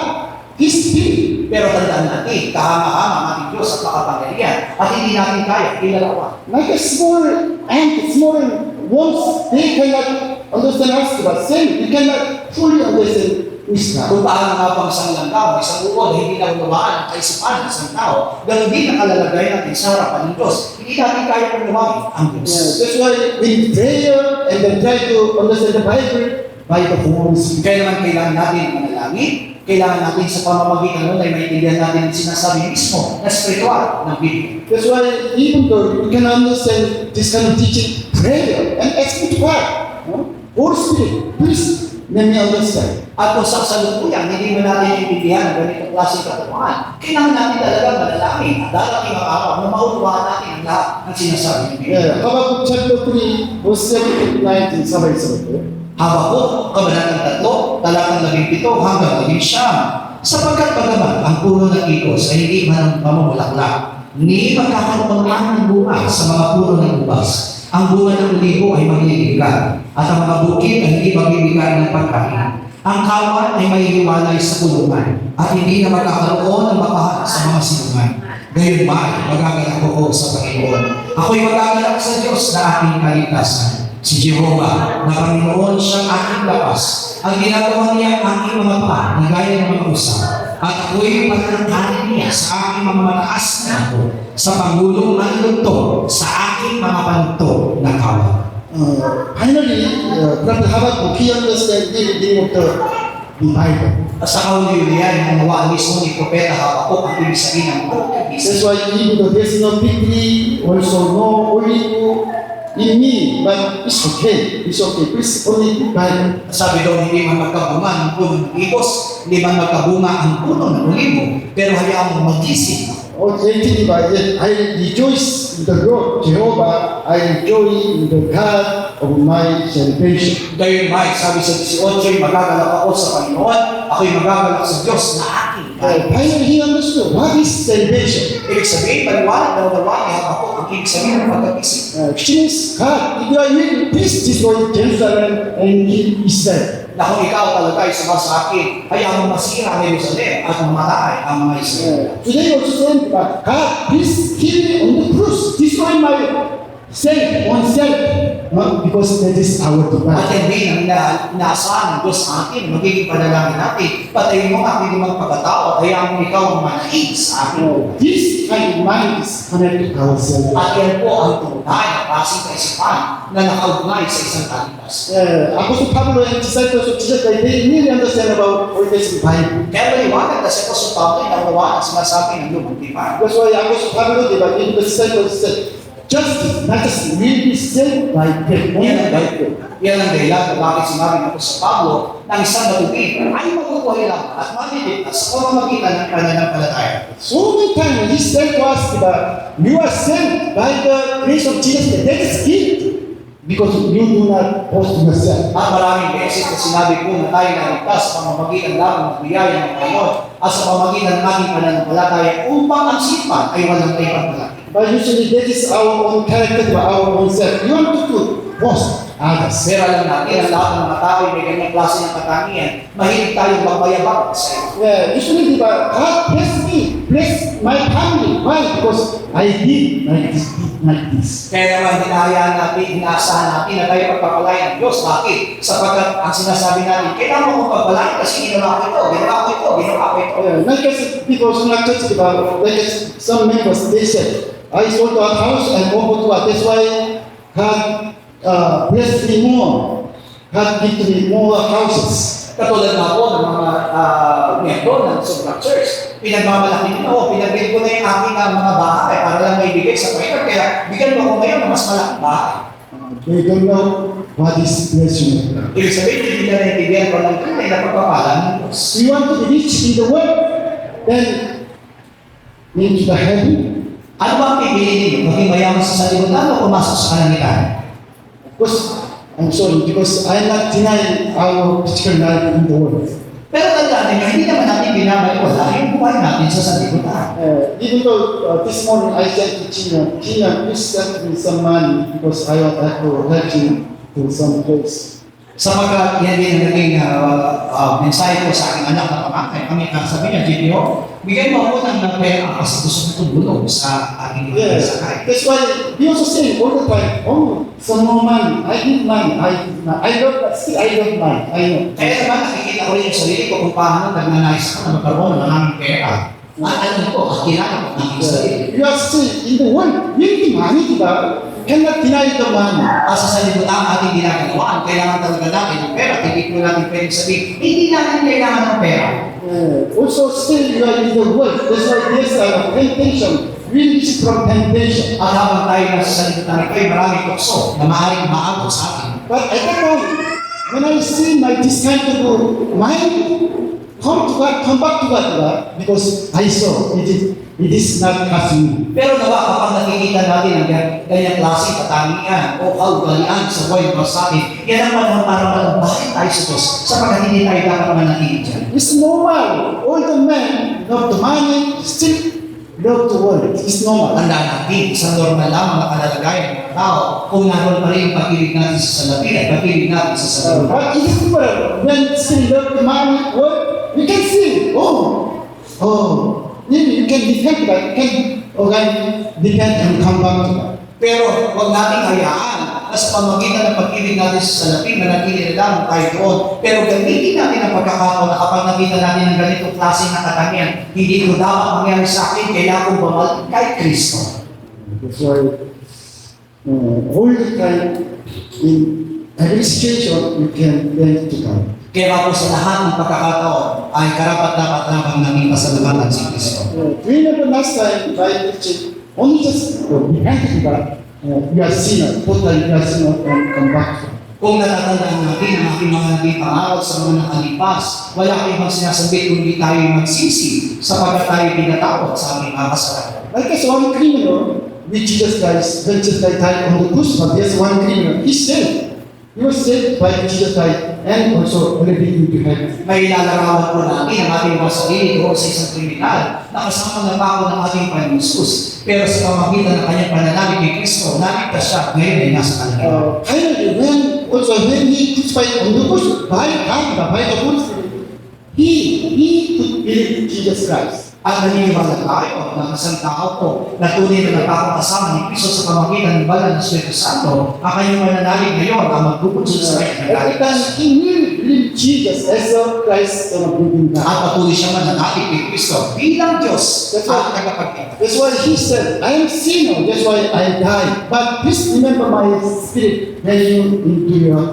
He's Spirit. Pero tandaan natin, kahanga-hanga ang ating Diyos at makapangyarihan, at hindi natin kaya kilalawan. Like a small ant, small worms, they cannot understand us, but same, we cannot fully understand wisdom. Kung paano nga bang isang langgam, isang uod, hindi na unawaan ang kaisipan ng isang tao, ganun din ang kalalagay natin sa harapan ng Diyos. Hindi natin kaya unawaan ang Diyos. That's why in prayer and then try to understand the Bible by the Holy Spirit. Kaya naman kailangan natin ang manalangin, kailangan natin sa pamamagitan nun ay maintindihan natin ang sinasabi mismo na spiritual ng Biblia. That's why even though we can understand this kind of teaching, prayer and ask to God, Holy Spirit, please let me understand. At kung sa kasalukuyan, hindi mo natin intindihan ang ganitong klaseng katuwaan, kailangan natin talaga manalangin at darating ang araw na maunawaan natin ang lahat ng sinasabi ng Biblia. Habakkuk chapter 3, verse 7 to 19, sabay-sabay po. Habakuk, kabanatang 3, talatang 17 hanggang 19. Sapagkat bagaman ang puno ng ikos ay hindi man mamumulaklak, ni magkakaroon man ng bunga sa mga puno ng ubas. Ang bunga ng olibo ay magliligan, at ang mga bukid ay hindi magbibigay ng pagkain. Ang kawan ay mahihiwalay sa kulungan, at hindi na magkakaroon ng makahan sa mga silungan. Gayunman, magagalak ako sa Panginoon. Ako'y magagalak sa Diyos na aking kaligtasan. Si Jehovah, na Panginoon siyang aking lakas. Ang ginagawa niya ang aking mga paa, na gaya ng mga usap. At ako'y panananghanin niya sa aking mga mataas na ako, sa pangulong ng lugtong, sa aking mga panto na kawan. Finally, Prophet Habakkuk, he understands the meaning of the Bible. Sa kauli-ulian, ang nawaan mismo ni Propeta Habakuk ang ibig sabihin ng pagkagising. That's why even though there's no victory, also no olive in me, but it's okay. It's okay. Please only the Bible. Sabi daw, hindi man magkabunga ang puno ng ikos, hindi man magkabunga ang puno ng olibo, pero hayaan mong magising. Oh, 18, I rejoice in the Lord, Jehovah. I rejoice in the God of my salvation. Gayon ba, sabi sa 18, magagalak ako sa Panginoon, ako'y magagalak sa Diyos na aking kahit. Finally, he understood what is salvation. Ibig sabihin, paliwanag na nawa ni Habakuk ang ibig sabihin ng pagkagising. Which means, God, if you are willing, please destroy Jerusalem and kill Israel. Na kung ikaw talaga ay sama sa akin, hayaan mo masira ang Jerusalem at mamatay ang mga Israel. Today also saying, God, please kill me on the cross. Destroy my self, on self. Because that is our At divine. hindi na inaasahan ng Diyos sa atin, magiging panalangin natin. Patayin mo ang aking mga pagkatao, hayaan mo ikaw ang manaig sa akin. This kind of mind is connected to ourselves. At yan po ang tunay na klaseng kaisipan na nakaugnay sa isang kaligtas. Apostle Pablo and disciples of Jesus, they really understand about all this Bible. Kaya maliwanag na si Apostol Pablo ay naunawaan ang sinasabi ng lumang tipan. That's why Apostle Pablo, even the disciples said, justice, not just will be saved by faith, only by faith. Yan ang dahilan kung bakit sinabi ng Apostol Pablo na isang matubig ay mabubuhay lang at maliligtas sa pamamagitan ng pananampalataya. So many times he said to us, you are saved by the grace of Jesus. That is gift. Because you do not boast yourself. At maraming beses na sinabi ko na tayo naligtas sa pamamagitan lamang ng biyaya ng Panginoon at sa pamamagitan ng ating pananampalataya upang ang sipan ay walang ipagmalaki. But usually that is our own character, our own self. You want to boast others. Pero alam natin, ang lahat ng mga tao ay may ganyang klase ng katangian. Mahilig tayong magbayabang sa iyo. Usually God bless me, bless my family. Why? Because I did like this. Kaya naman hinahayaan natin, inaasahan natin na tayo pagpapalain ng Diyos. Bakit? Sapagkat ang sinasabi natin, kailangan mo kong pagpalain kasi ginawa ko ito, ginawa ko ito, ginawa ko ito. Not just people who not just like some members, they said, I sold our house and offered to us. That's why God bless me more, God give me more houses. Katulad na ako ng mga miyembro ng Sobrang Church. Pinagmamalaki nila ako, pinag-build ko na yung aking mga bahay para lang may bigay sa Panginoon. Kaya bigyan mo ako ngayon ng mas malaking bahay. They don't know what is blessing. Ibig sabihin, hindi nila naibigyan ko lang tunay na pagpapalan ng Diyos. We want to be rich in the world, then into the heaven. Ano ba ang pipiliin ninyo? Maging mayaman sa sanlibutan o pumasok sa kalangitan? Because I'm sorry, because I'm not denying our physical life in the world. Pero tandaan ninyo, hindi naman natin binabaliwala yung buhay natin sa sanlibutan. Even though this morning I said to Gina, please send me some money because I want to help you to some place. Sapagkat yan din ang naging mensahe ko sa aking anak na pamangkin. Kami sabi niya, GPO, bigyan mo ako ng pera kasi gusto ko tumulong sa aking Yes, sakay. that's why we also say all the time, oh, some more money, I need money, I love that, still I love money, I know. Kaya naman nakikita ko rin yung sarili ko kung paano nagnanais ako na magkaroon ng aming pera. Alam ko at kilala ko ng aking sarili. You are still in the world, you need money, diba? Cannot deny the money. Sa sanlibutan ang ating ginagawa, kailangan talaga natin ng pera. Hindi ko natin pwedeng sabihin, hindi natin kailangan ng pera. Also, still you are in the world. That's why there's a temptation. Release from temptation. At habang tayo nasa sanlibutan ito, ay maraming tukso na maaaring maabot sa atin. But at that time, when I see my this kind of mind, come back to God, because I saw it is not passing. Pero nawa kapag nakikita natin ang ganyang klaseng katangian o kaugalian sa buhay ng sa atin, yan ang panahon para malabahit tayo sa Diyos sapagkat hindi tayo dapat manatili dyan. It's normal. All the men love the money, still love the world. It's normal. Tandaan natin, isang normal lamang na kalalagayan ng mga tao kung naroon pa rin yung pag-ibig natin sa salapi at pag-ibig natin sa salapi. But it is different. When still love the money, what you can see. Maybe you can defend that. You can defend and come back to that. Pero huwag nating hayaan na sa pamagitan ng pag-ibig natin sa salapi, manatili na lang tayo doon. Pero gamitin natin ang pagkakataon na kapag nakita natin ng ganitong klase na katangian, hindi ko dapat mangyari sa akin, kailangan kong bumalik kay Kristo. That's why all the time, in every situation, you can learn to God. Kaya ako sa lahat ng pagkakataon ay karapat-dapat lamang namin pasalamatan si Kristo. Remember last time by preaching, only just repent to God. You are sinner, totally you are sinner, and come back to God. Kung natatandaan natin ang ating mga naging pangaral sa mga nakalipas, wala kayong ibang sinasabit kundi tayo magsisi sapagkat tayo pinatawad sa ating mga kasalanan. Like as one criminal, with Jesus Christ, when Jesus Christ died on the cross, but there's one criminal, he's saved. He was saved by Jesus Christ and also already into heaven. May ilalarawan po natin ang ating mga sarili doon sa isang kriminal na kasama ng pako ng ating Panginoon Jesus. Pero sa pamagitan ng kanyang pananalig kay Kristo, naligtas siya at ngayon ay nasa kalangitan. Finally, when he crucified on the cross, by the Holy Spirit, he could believe in Jesus Christ. At naniniwala tayo na isang tao po na tunay na nagpapakasama ni Kristo sa pamagitan ng banal na Espiritu Santo, ang kanyang mananalig ngayon ang magpupunod sa kanyang Every time nagaligtas. he will believe Jesus as a Christ Son of living God. At patuloy siya mananalig kay Kristo bilang Diyos That's at right. tagapagligtas. That's why he said, I am sinner, that's why I died. But please remember my spirit when you into your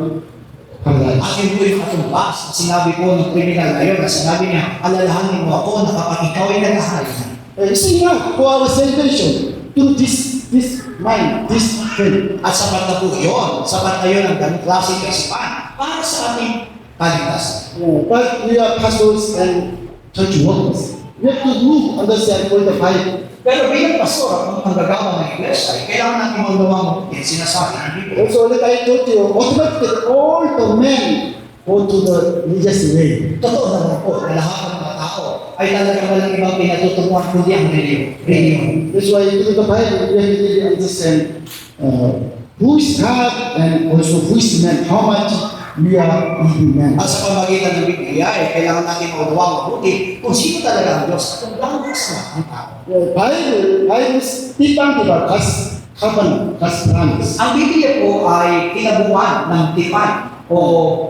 paradise. At yun po yung katumbas at sinabi po ng kriminal ngayon na sinabi niya, alalahanin mo ako na kapag ikaw ay naghahain. You see now, for our salvation, to this mind, this faith. At sapat na po yun, sapat na yun ang ganong klase ng isipan para sa ating kaligtasan. But we are pastors and church workers. We have to understand all the Bible. Pero bilang pastor, ang manggagawa ng iglesia, ay kailangan natin magawa mo yung sinasabi ng Biblia. Also, like I told you, automatically all the men go to the religious way. Totoo naman po, na lahat ng mga tao ay talagang walang ibang pinatutunguhan kundi ang reliyon. That's why through the Bible, we have to really understand who is God and also who is man, how much we are in man. At sa pamagitan ng Biblia, ay kailangan natin maunawang mabuti kung sino talaga ang Diyos at kung gaano sa mga tao. The Bible speaking about God's covenant, God's promise. Ang Biblia po ay kinabuhan ng tipan o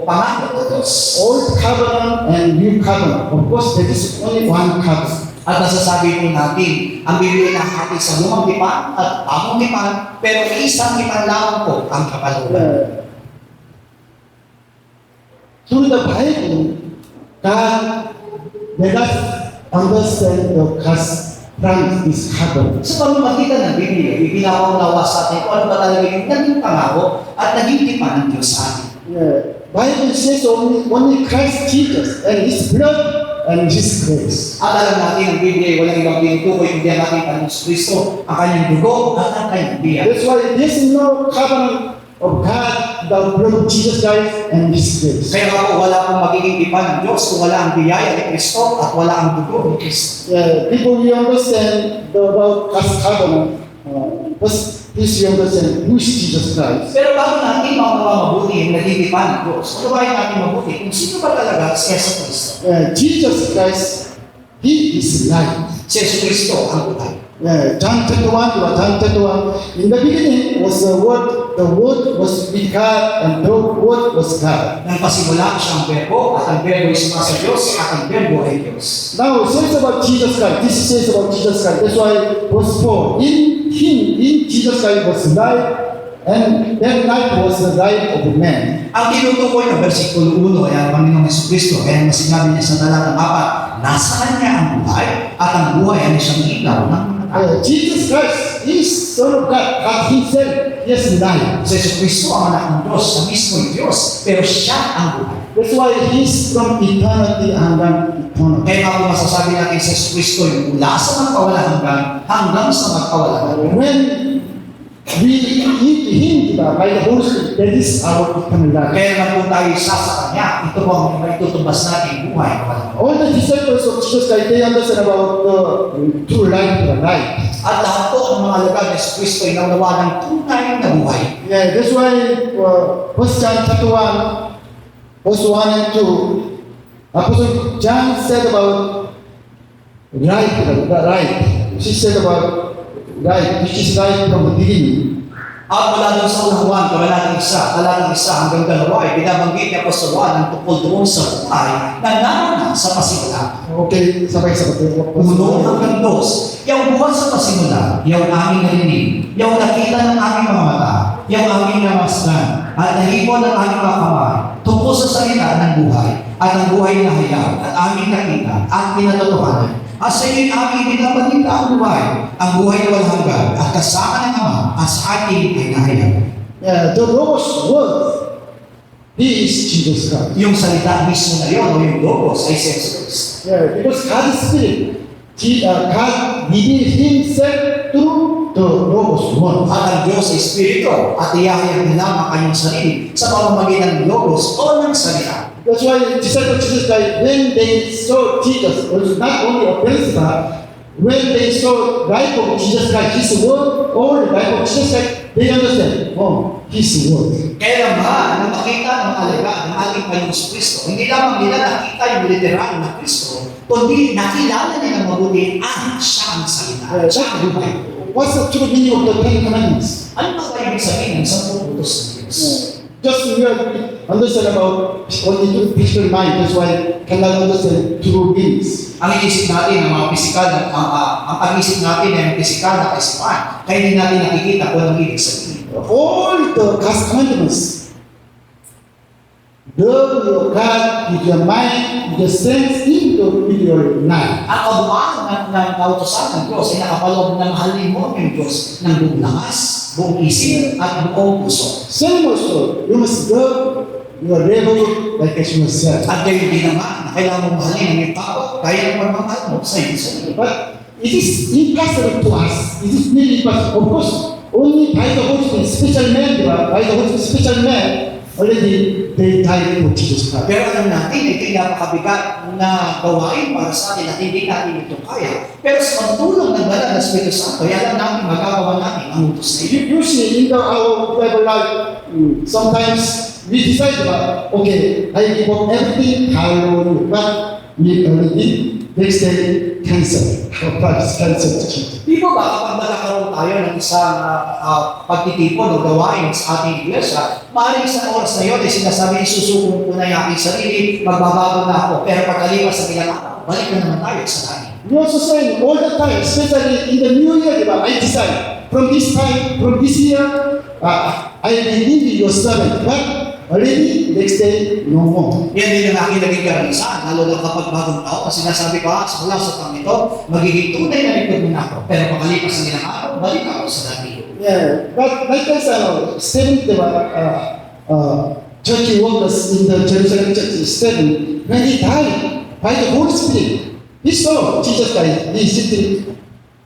pangako ng Diyos. Old covenant and new covenant. Of course, there is only one covenant. At nasasabi po natin, ang Biblia na hati sa lumang tipan at bagong tipan, pero isang tipan lamang po ang kapalooban. Through the Bible, God let us understand the God's plan is heaven. Sa pamamagitan ng Biblia, ipinapaunawa sa atin kung ano ba talaga yung naging pangako at naging tipan ng Diyos sa atin. Bible says only Christ Jesus and His blood and His grace. At alam natin ang Biblia ay walang ibang tinutukoy kundi ang ating Panginoon Kristo, ang kanyang dugo at ang kanyang biyak. That's why there is no covenant of God without the blood of Jesus Christ and His grace. Kaya nga po wala pong magiging tipan ng Diyos kung wala ang biyaya ni Kristo at wala ang dugo ni Kristo. People we understand about God's covenant. First, please you understand who is Jesus Christ. Pero bago natin mabuti yung naging tipan ng Diyos, unawain natin mabuti kung sino ba talaga si Yesu Kristo. Jesus Christ, He is life. Si Yesu Kristo ang buhay. John chapter 1, John chapter 1. In the beginning was the Word was with God, and the Word was God. Nang pasimula siya ang berbo, at ang berbo ay sumasa Diyos, at ang berbo ay Diyos. Now it says about Jesus Christ. This says about Jesus Christ. That's why verse 4. In Jesus Christ was life, and that life was the life of man. Ang tinutukoy ng versikulo 1 ay ang Panginoong Jesucristo, kaya masinabi niya sa talatang 4, nasa Kanya ang buhay, at ang buhay ay siyang ilaw ng mga tao. Jesus Christ is Son of God. God Himself is life. Si Jesucristo ang anak ng Diyos, siya mismo ay Diyos, pero siya ang buhay. That's why He's from eternity hanggang eternity. Kaya nga po masasabi natin si Jesucristo yung mula sa magkawalang hanggang sa magkawalang. When we eat Him by the Holy Spirit, that is our eternal life. Kaya nga po tayo isa sa Kanya, ito po ang maitutubas natin buhay. All the disciples of Jesus Christ, they understand about the true life, the life. At lahat po ang mga alagad ni Jesucristo ay nawawa ng tunay na buhay. That's why 1 John chapter 1, verse 1 and 2, Apostle John said about life, the life. She said about life, which is life from the beginning. At mula doon sa unang Juan, talatang 1 hanggang 2, ay binabanggit ni Apostol Juan ang tungkol doon sa buhay na naroon sa pasimula. Okay, sabay-sabay. Uno hanggang 2. Yung buwan sa pasimula, yung aming narinig, yung nakita ng aming mga mata, yung aming namasdan, at nahipon ng aming mga kamay, tungkol sa salita ng buhay, at ang buhay na hayag, at aming nakita, at pinatotohanan. At sa inyo'y aming binabalita ang buhay na walang hanggan, at kasama ng Ama, at sa ating ay nahayag. The Logos word, He is Jesus Christ. Yung salita mismo na yun, o yung Logos, ay si Jesus. Because God is Spirit. God revealed Himself through the Logos word. At ang Diyos ay Espiritu, at iyahayag nila ang kanyang sarili sa pamamagitan ng Logos o ng salita. That's why disciples of Jesus Christ, when they saw Jesus, was not only a principle, when they saw life of Jesus Christ, His word, or the life of Jesus Christ, they understand, oh, His word. Kaya naman, nang makita ng alagad ng ating Panginoong Kristo, hindi lamang nila nakita yung literal na Kristo, kundi nakilala nila mabuti ang siyang salita. Siya ang buhay. What's the true meaning of the Ten Commandments? Ano ba ibig sabihin ng 10 utos ng Diyos? Just we understand about only through physical mind. That's why cannot understand true meanings. Ang inisip natin, ang mga pisikal, ang pag-isip natin ay ang pisikal na kaisipan. Kaya hindi natin nakikita kung anong ibig sabihin. All the God's commandments, love your God with your mind, with your sense, with your life. Ang kabuuan ng kautosan ng Diyos ay nakapaloob na mahalin mo ang Diyos ng buong lakas, buong isip, at buong puso. Same also, you must love your neighbor like as yourself. At gayon din naman, na kailangan mong mahalin ang iyong tao, kaya ng pagmamahal mo sa iyo sa iyo. But it is impossible to us. It is really impossible. Of course, only by the Holy Spirit, special man, by the Holy Spirit, special man, already they died for Jesus Christ. Pero alam natin, ito yung napakabigat na gawain para sa atin at hindi natin ito kaya. Pero sa pagtulong ng banal na Espiritu Santo, alam natin magagawa natin ang utos na ito. Usually in our Bible life, sometimes we decide about, okay, I give up everything, hallelujah, but we already next day cancel. Our practice cancel to Jesus. Di ba ba kapag nagkakaroon tayo ng isang pagtitipon o gawain sa ating iglesia, maaaring sa oras na yun ay sinasabi, susubong ko na yung aking sarili, magbabago na ako, pero pagkalipas sa ilang araw, balik na naman tayo sa lahat. We also say all the time, especially in the new year, I decide from this time, from this year, I believe in your servant. But already next day, no more. Yan din ang aking naging karanasan, lalo na kapag bagong taon, kasi sinasabi ko, mula sa taong ito, magiging tunay na likod mo na ako. Pero makalipas ang ilang araw, balik ako sa dati. Yeah, but like I said, still there were church workers in the Jerusalem church study. When he died by the Holy Spirit, he saw Jesus Christ. He is sitting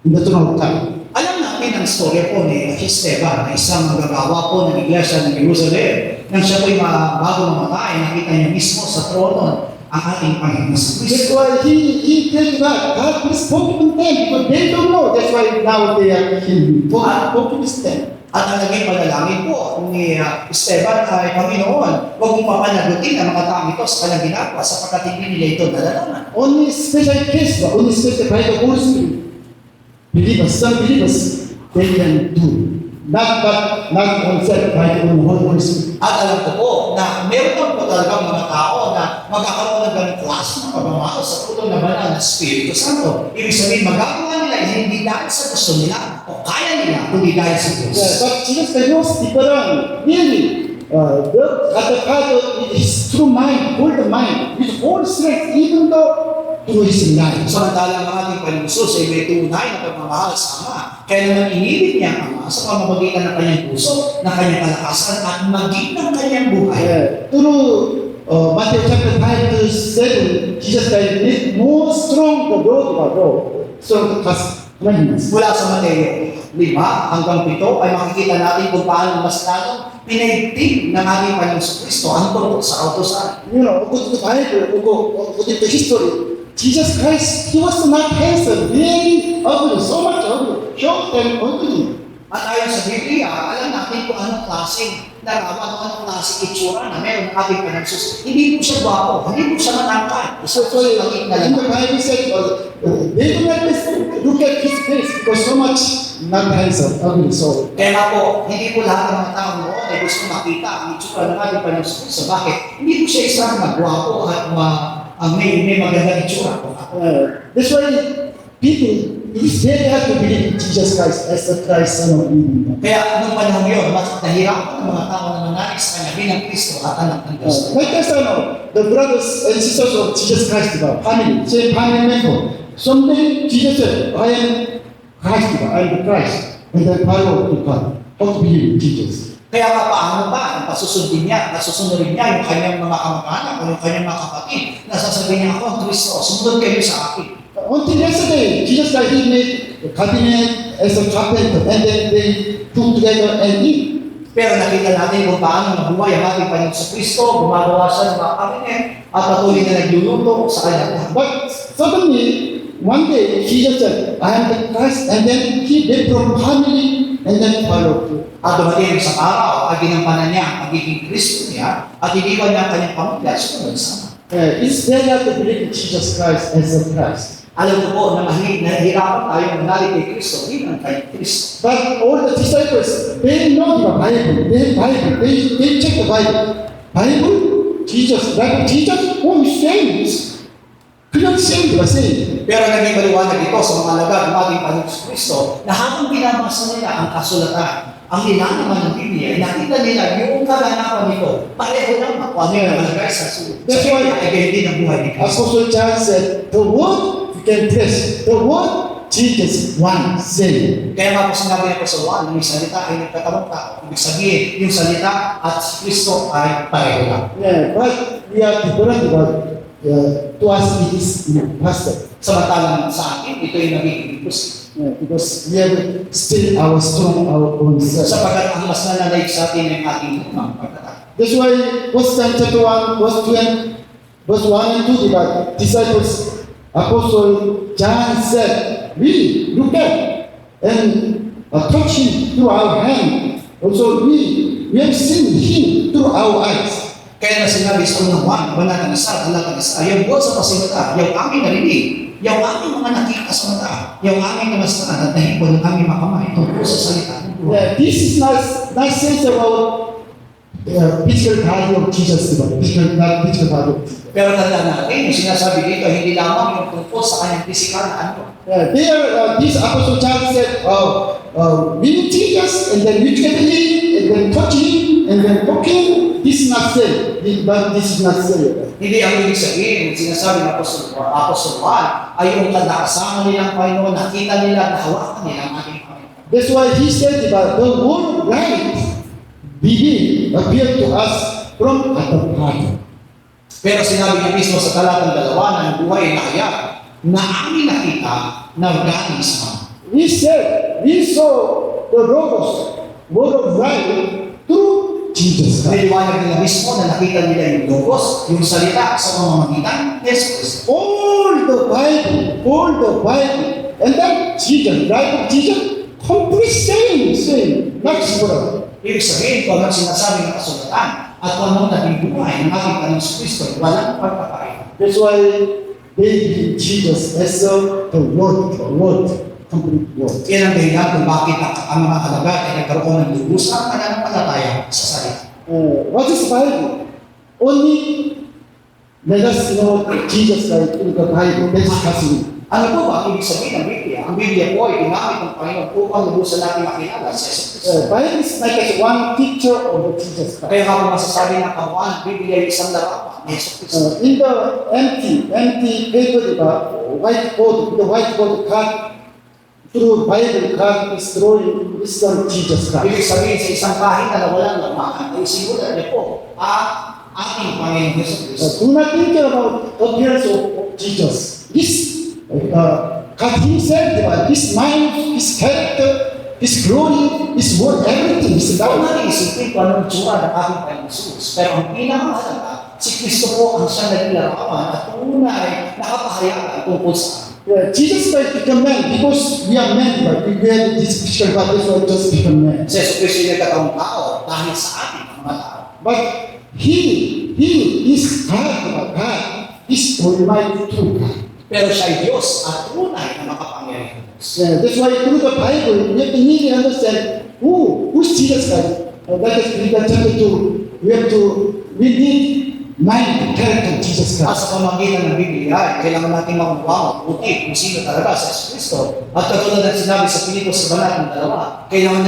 in the throne of God. Alam natin ang storya po ni Esteban, na isang magagawa po ng Iglesia ng Jerusalem. Nang siya po'y bago mamatay, nakita niya mismo sa trono ang ating Panginoon sa That's Kristo. why he told God, please talk to them because they don't know. That's why now they are healed. Talk to them. At ang naging panalangin po ni Esteban ay, Panginoon, huwag mong papanagutin ang mga taong ito sa kanyang ginagawa sapagkat hindi nila ito nalalaman. Only special case, only special by the Holy Spirit. Believers, some believers, they can do. Not concept by the Holy Spirit. At alam ko po na meron po talagang mga tao na magkakaroon ng ganong klase ng pagmamahal sa tulong na banal ng Espiritu Santo. Ibig sabihin, magagawa nila hindi dahil sa gusto nila o kaya nila, kundi dahil sa Diyos. Yeah, but Jesus Christ was different. Really, the Father is through mind, hold the mind, with all strength, even though through His life. Samantalang ang ating Panginoon Jesus ay may tunay na pagmamahal sa Ama. Kaya naman inibig niya ang Ama sa pamamagitan ng kanyang puso, ng kanyang kalakasan at maging ng kanyang buhay. Through Matthew chapter 5 to 7, Jesus Christ is more strong the road of God. Strong the commandments. Mula sa Mateo 5 hanggang 7 ay makikita natin kung paano mas lalong pinaigting ng ating Panginoon Kristo ang tungkol sa kautusan. You know, according to the Bible, according to history, Jesus Christ, He was not handsome, very ugly, so much ugly, short and ugly. At ayon sa Biblia, alam natin kung anong klaseng larawan o anong klaseng itsura na meron ng ating Panginoon Jesus. Hindi po siya gwapo, hindi po siya matangkad. So in the Bible said, they do not look at His face because so much not handsome, ugly, so. Kaya nga po, hindi po lahat ng mga tao noon ay gusto makita ang itsura ng ating Panginoon Jesus. Bakit? Hindi po siya isang magwapo at may magandang itsura po. That's why people, it is very hard to believe in Jesus Christ as the Christ Son of God. Kaya nung panahon yun, mas nahirapan ng mga tao na manalig sa Kanya bilang Kristo at anak ng Diyos. Like I said, the brothers and sisters of Jesus Christ, family, same family member. Someday Jesus said, I am Christ, I am the Christ, and the power of God. How to believe in Jesus? Kaya nga paano ba ang pasusundin niya, nasusunod niya yung kanyang mga kamag-anak o yung kanyang mga kapatid, nasasabihin niya ako ang Kristo, sumunod kayo sa akin. Until yesterday, Jesus Christ, He made the cabinet as a carpenter, and then they took together and eat. Pero nakita natin kung paano nabuhay ang ating Panginoon sa Kristo, gumagawa siya ng mga kabinet, at patuloy na nagluluto sa kanyang. But suddenly, one day, Jesus said, I am the Christ, and then He did from family, and then followed you. At dumating sa araw, at ginampanan niya ang pagiging Kristo niya, at iniwan niya ang kanyang pamilya at sumunod sama. It's very hard to believe in Jesus Christ as a Christ. Alam ko po na nahihirapan tayo manalig kay Kristo, bilang kay Kristo. But all the disciples, they know the Bible. They check the Bible. Bible, Jesus, who is saying this? Cannot say the same. Pero naging maliwanag ito sa mga alagad ng ating Panginoon Kristo na habang binabasa nila ang kasulatan, ang nilalaman ng Biblia, ay nakita nila yung kaganapan nito. Pareho lang ako ano yung nakalagay sa sulat. That's why ay ganyan din ang buhay ni Kristo. Apostle John said, the word you can trace. The word Jesus one saying. Kaya nga po sinabi niya po sa Juan, yung salita ay nagkatamang tao. Ibig sabihin, yung salita at si Kristo ay pareho lang. Yeah, but we are different about to us it is impossible. Samantalang sa akin, ito yung nagiging imposible. Because we have still our strong, our own self. Sapagkat ang mas nananaig sa atin ay ating lumang pagkatao. That's why First John chapter 1, verse 1 and 2, the disciples, Apostle John said, we look at and touch Him through our hand. Also we have seen Him through our eyes. Kaya na sinabi sa unang Juan, wala ng isa, wala ng isa, yung buwan sa pasimata, yung aming narinig, yung aming mga nakita sa mata, yung aming namastaan at nahipon ng aming makamay tungkol sa salita ng buhay. Yeah, this is not says about physical body of Jesus, diba? Not physical body of Jesus. Pero tandaan natin, yung sinasabi dito, hindi lamang yung tungkol sa kanyang pisikal na ano. This Apostle John said, we will teach us, and then literally, and then touching, and then talking. This is not sin, but this is not sin. Hindi ang ibig sabihin, sinasabi ng Apostol Juan, ay yung kadakasama nilang Panginoon, nakita nila, nahawakan nila ang ating Panginoon. That's why he said, the word light appeared to us from the Father. Pero sinabi niya mismo sa talatang 2 ng buhay na kaya, na aming nakita na galing sa Ama. He said, we saw the Logos, word of light, through Jesus Christ. Niliwanag nila mismo na nakita nila yung Logos, yung salita sa mamamagitan ni Jesus. All the Bible, and then Jesus, life of Jesus, complete same, not similar. Ibig sabihin, kung ang sinasabi ng kasulatan at kung anong naging buhay ng ating Panginoon Kristo, walang pagkakaiba. That's why they give Jesus as the word, complete word. Yan ang dahilan kung bakit ang mga halagat ay nagkaroon ng lubos ang pananampalataya sa salita. What is Bible? Only let us know Jesus Christ in the Bible. That's possible. Ano po ba ang ibig sabihin ng Biblia? Ang Biblia po ay ginamit ng Panginoon upang lubusan natin makilala si Jesus. Bible is like as one picture of Jesus Christ. Kaya nga po masasabi ng kabuuan, Biblia ay isang larawan ni Jesus Kristo. In the empty paper, the whiteboard card, through Bible card is drawing is the Jesus Ibig Christ. sabihin sa isang kahit na walang laman, ay simulan niya po ang ating Panginoon Jesus Kristo. Do not think about the appearance of Jesus. God Himself, His mind, His character, His glory, His word, everything is Huwag about. natin isipin kung anong tsura ng ating Panginoon Jesus. Pero ang pinakamahalaga, si Kristo po ang siyang naging larawan at tunay nakapahayag tungkol sa atin. Jesus Christ became man because we are men, but we have this physical body, so just become man. Si Jesus Kristo ay nagkataong tao dahil sa atin ang mga tao. But He is God, is Almighty true God. Pero siya ay Diyos at tunay na makapangyarihan. That's why through the Bible, we have to really understand who's Jesus Christ. That is Philippians chapter 2. We need mind, the character of Jesus At Christ. sa pamagitan ng Biblia, kailangan natin makuha mabuti kung sino talaga si Jesus Kristo. At katulad ng sinabi sa Pilipos sa Banat ng 2, kailangan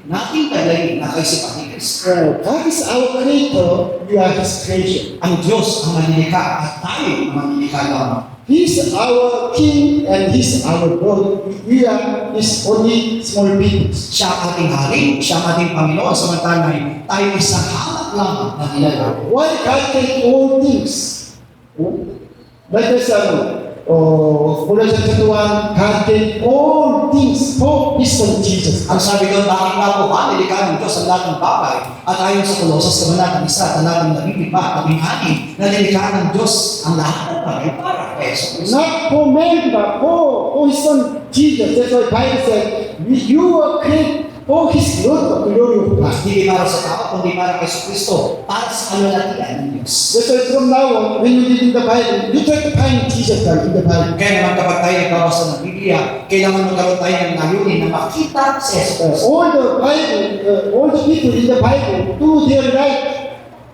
natin tagayin na kaisipan ni Kristo. God is our creator, we are His creation. Ang Diyos ang manilikha at tayo ang manilikha lamang. He's our King and He's our God. We are His only small people. Siya ang ating hari, siya ang ating Panginoon, samantalang tayo isang hamak lamang na nilalang. Why God can all things? Like this, Colossians chapter 1, God can all things for His Son Jesus. Ang sabi doon, bakit nga po ba nilikha ng Diyos ang lahat ng bagay? At ayon sa Colossus sa Banat 1, talatang 15, na nilikha ng Diyos ang lahat ng bagay para kay Jesus. Not for man, but for His Son Jesus. That's why Bible said, you were created for His glory, the glory of God. Hindi para sa tao, kundi para kay Kristo, para sa kalulatian ng Diyos. That's why from now on, when you read in the Bible, you try to find Jesus Christ in the Bible. Kaya naman kapag tayo nagbabasa ng Biblia, kailangan magkaroon tayo ng layunin na makita si Jesus. All the people in the Bible do their right.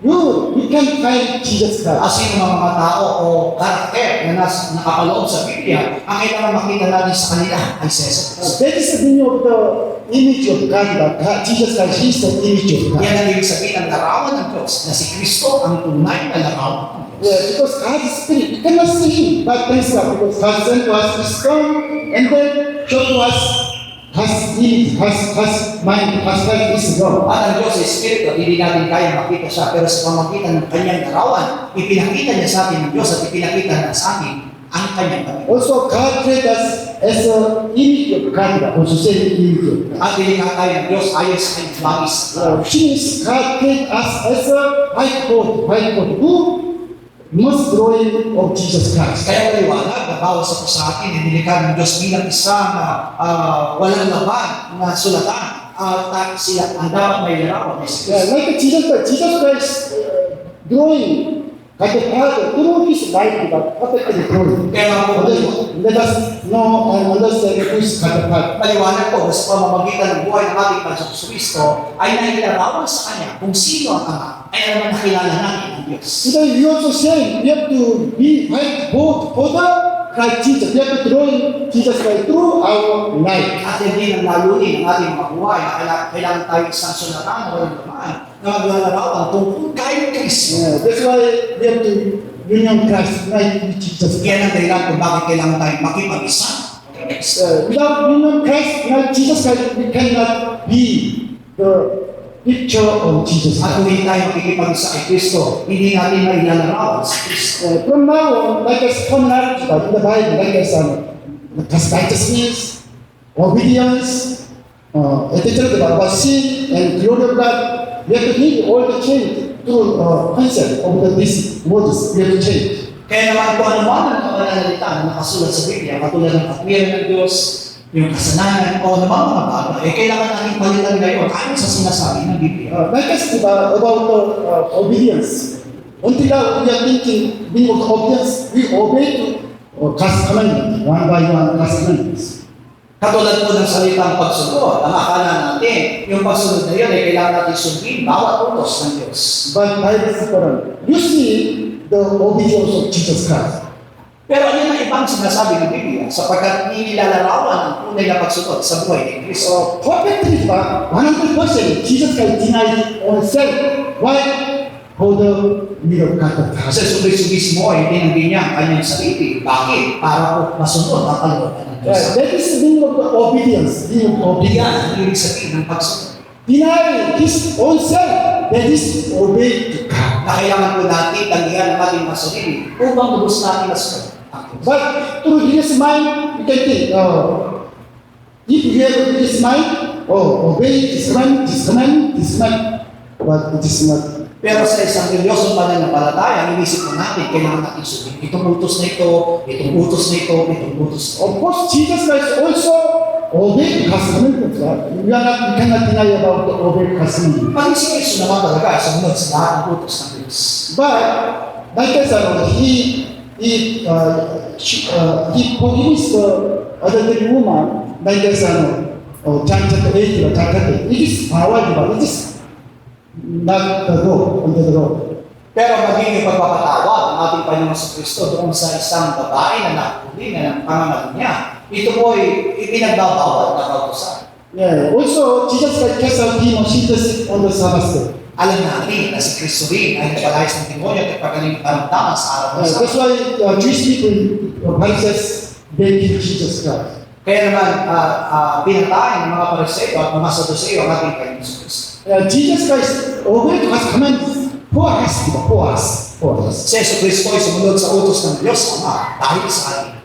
You can find Jesus Christ. Sino mga tao o karakter na nakapaloob sa Biblia, ang kailangan makita natin sa kanila ay si Jesus. That is the meaning of the image of God. That Jesus Christ is the image of God. Yan ang ibig sabihin ng larawan ng Diyos na si Kristo ang tunay na larawan ng Diyos. Yeah, because God is spirit. You cannot see Him. But praise God, because God sent to us His Son, and then showed to us has image, has mind, has life is God. At ang Diyos ay Espiritu at hindi natin kaya makita siya, pero sa pamagitan ng kanyang larawan, ipinakita niya sa atin ng Diyos at ipinakita niya sa atin ang kanyang Panginoon. Also, God created us as an image of God, also saying image of God. At nilikha tayo ng Dos ayon sa kanyang bagis. Since God created us as a whiteboard, who must drawing of Jesus Christ. Kaya maliwanag na bawat sa atin, nilikha ng Diyos bilang isang walang laban na sulatan at sila ang dapat may larawan ay si Kristo. Like Jesus Christ drawing God the Father, through His life, di ba, perfectly known. Kaya po, Let us know and understand who is God the Father. maliwanag po na sa pamamagitan ng buhay ng ating Panginoon Kristo ay nailarawan sa Kanya kung sino ang Ama, ay naman nakilala natin ang Diyos. Today we also say we have to be fight both for the Christ Jesus. We have to draw in Jesus Christ through our life. At hindi nang lalunin ang ating mga buhay na kailangan tayo isang sunatan o naman na maglalarawan tungkol kay Kristo. That's why we have to union Christ, right with Jesus. Yan ang dahilan kung bakit kailangan tayo makipag-isa. Without union Christ, right Jesus Christ, we cannot be the picture of Jesus At Christ. kung hindi tayo makikipag-isa kay Kristo, hindi natin mailalarawan sa Kristo. From now on, like as commonality, but in the Bible, like as righteousness, obedience, etc. About sin and glory of God, we have to need all the change through concept of these words. We have to change. Kaya naman kung ano man ang kapananalita na nakasulat sa Biblia, katulad ng katwiran ng Diyos, yung kasalanan, o naman mga bagay, kailangan natin palitan ngayon ayon sa sinasabi ng Biblia. Like us about obedience. Until now, we are thinking, being of obedience, we obey to God's commandment, one by one God's commandments. Katulad po ng salitang pagsunod, ang akala natin, yung pagsunod na yun ay kailangan natin sundin bawat utos ng Diyos. But Bible is different. You see the obedience of Jesus Christ. Pero yun ang ibang sinasabi ng Biblia, sapagkat inilalarawan ang tunay na pagsunod sa buhay ni Kristo. So, perfectly, 100%, Jesus Christ denied himself. Why? For the will of God the Father. Kasi subis-subis mo ay tinanggi niya ang kanyang sarili. Bakit? Para po masunod ang kalooban ng Diyos. That is the meaning of the obedience. Meaning of obedience. Yan ang ibig sabihin ng pagsunod. Deny his own self, that is obey to God. Na kailangan po natin tanggihan ang ating mga sarili upang lubos natin masunod ang Diyos. But through his mind, we can think, if you have his mind, obey his command, but it is not. Pero sa isang relyoso pananampalataya, ang inisip po natin, kailangan natin sundin. Itong utos na ito, itong utos na ito, itong utos na ito. Of course, Jesus Christ also obeyed God's commandments. We cannot deny about the obey God's commandments. Pag si Kristo naman talaga ay sumunod sa lahat ng utos ng Diyos. But like I said, he forgives the adultery woman. Like I said, John chapter 8, chapter 8. It is power, it is not the law, under the law. Pero magiging pagpapatawad ng ating Panginoon sa Kristo doon sa isang babae na nakahuli na ng pangamal niya. Ito po ay ipinagbabawal na kautusan. Yeah. Also, Jesus Christ cast out demons, he does it on the Sabbath day. Alam natin na si Kristo rin ay nagpalayas ng demonyo at pagaling karamdaman sa araw ng That's Sabbath. why Jewish people, Pharisees, they kill Jesus Christ. Kaya naman, pinatay ng mga Pariseo at mga Saduseo ang ating Panginoon sa Kristo. Jesus Christ obeyed God's commands for us. Si Yesu Kristo ay sumunod sa utos ng Diyos Ama dahil sa atin.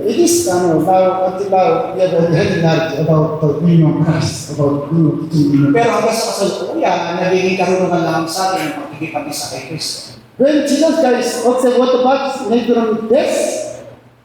It is now, until now, we have a heavy knowledge about the meaning of Christ, about who to Pero hanggang sa kasalukuyan, nagiging karunungan lang sa atin ang pagkikipag-isa kay Kristo. When Jesus Christ also what about natural death,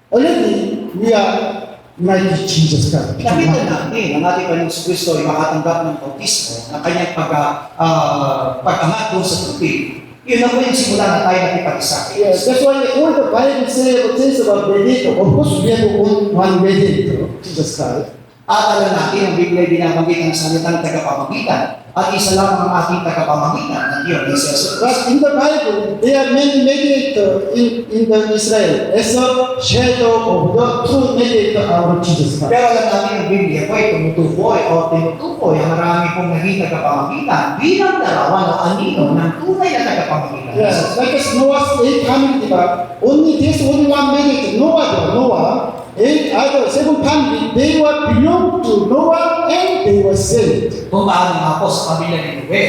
already we are united with Jesus Christ. Nakita natin ang ating Panginoon sa Kristo ay makatanggap ng bautismo na kanyang pag-angat doon sa tubig. Yun na po yung simula na tayo nakipag-isa kay Yes, Kristo. that's why all the Bible says about Mediator. Of course, we have one Mediator, Jesus Christ. At alam natin, ang Biblia ay binabanggit ng salitang tagapamagitan. At isa lang ang ating tagapamagitan ng Diyos, ni Jesus Christ. But in the Bible, there are many mediators in the Israel as a shadow of the true mediator, our Jesus Christ. Pero alam natin ang Biblia po ay tumutukoy o tinutukoy ang marami pong naging tagapamagitan bilang larawan o anino ng tunay na tagapamagitan. Yes, like as Noah's 8 family, diba? There's only one mediator, Noah. 8 other 7 family, they were belong to Noah and they were saved. Kung paano nga po sa pamilya ni Noe,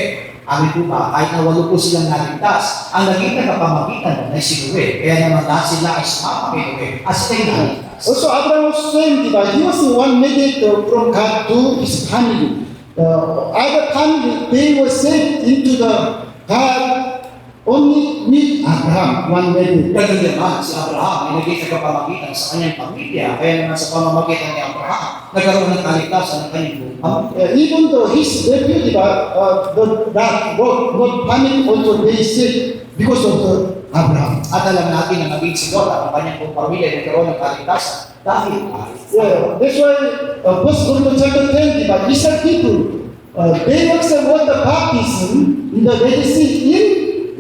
amin po ba, kahit na walo po silang naligtas, ang naging tagapamagitan ay si Noe. Kaya naman lahat sila ay sumama kay Noe at sila'y naligtas. Also, Abraham was same, diba? He was the one mediator from God to his family. Other family, they were saved into the God only with Abraham, one mediator. Ganun naman, si Abraham ay naging tagapamagitan sa kanyang pamilya. Kaya naman sa pamamagitan ni Abraham, nagkaroon ng kaligtasan ng kanyang buong pamilya. Even though his nephew, diba, that family also they saved because of the Abraham. At alam natin na maging si Lot at ang kanyang buong pamilya nagkaroon ng kaligtasan dahil Yeah, that's why First Corinthians chapter 10, diba? Israel people, they accept water baptism in the Red Sea in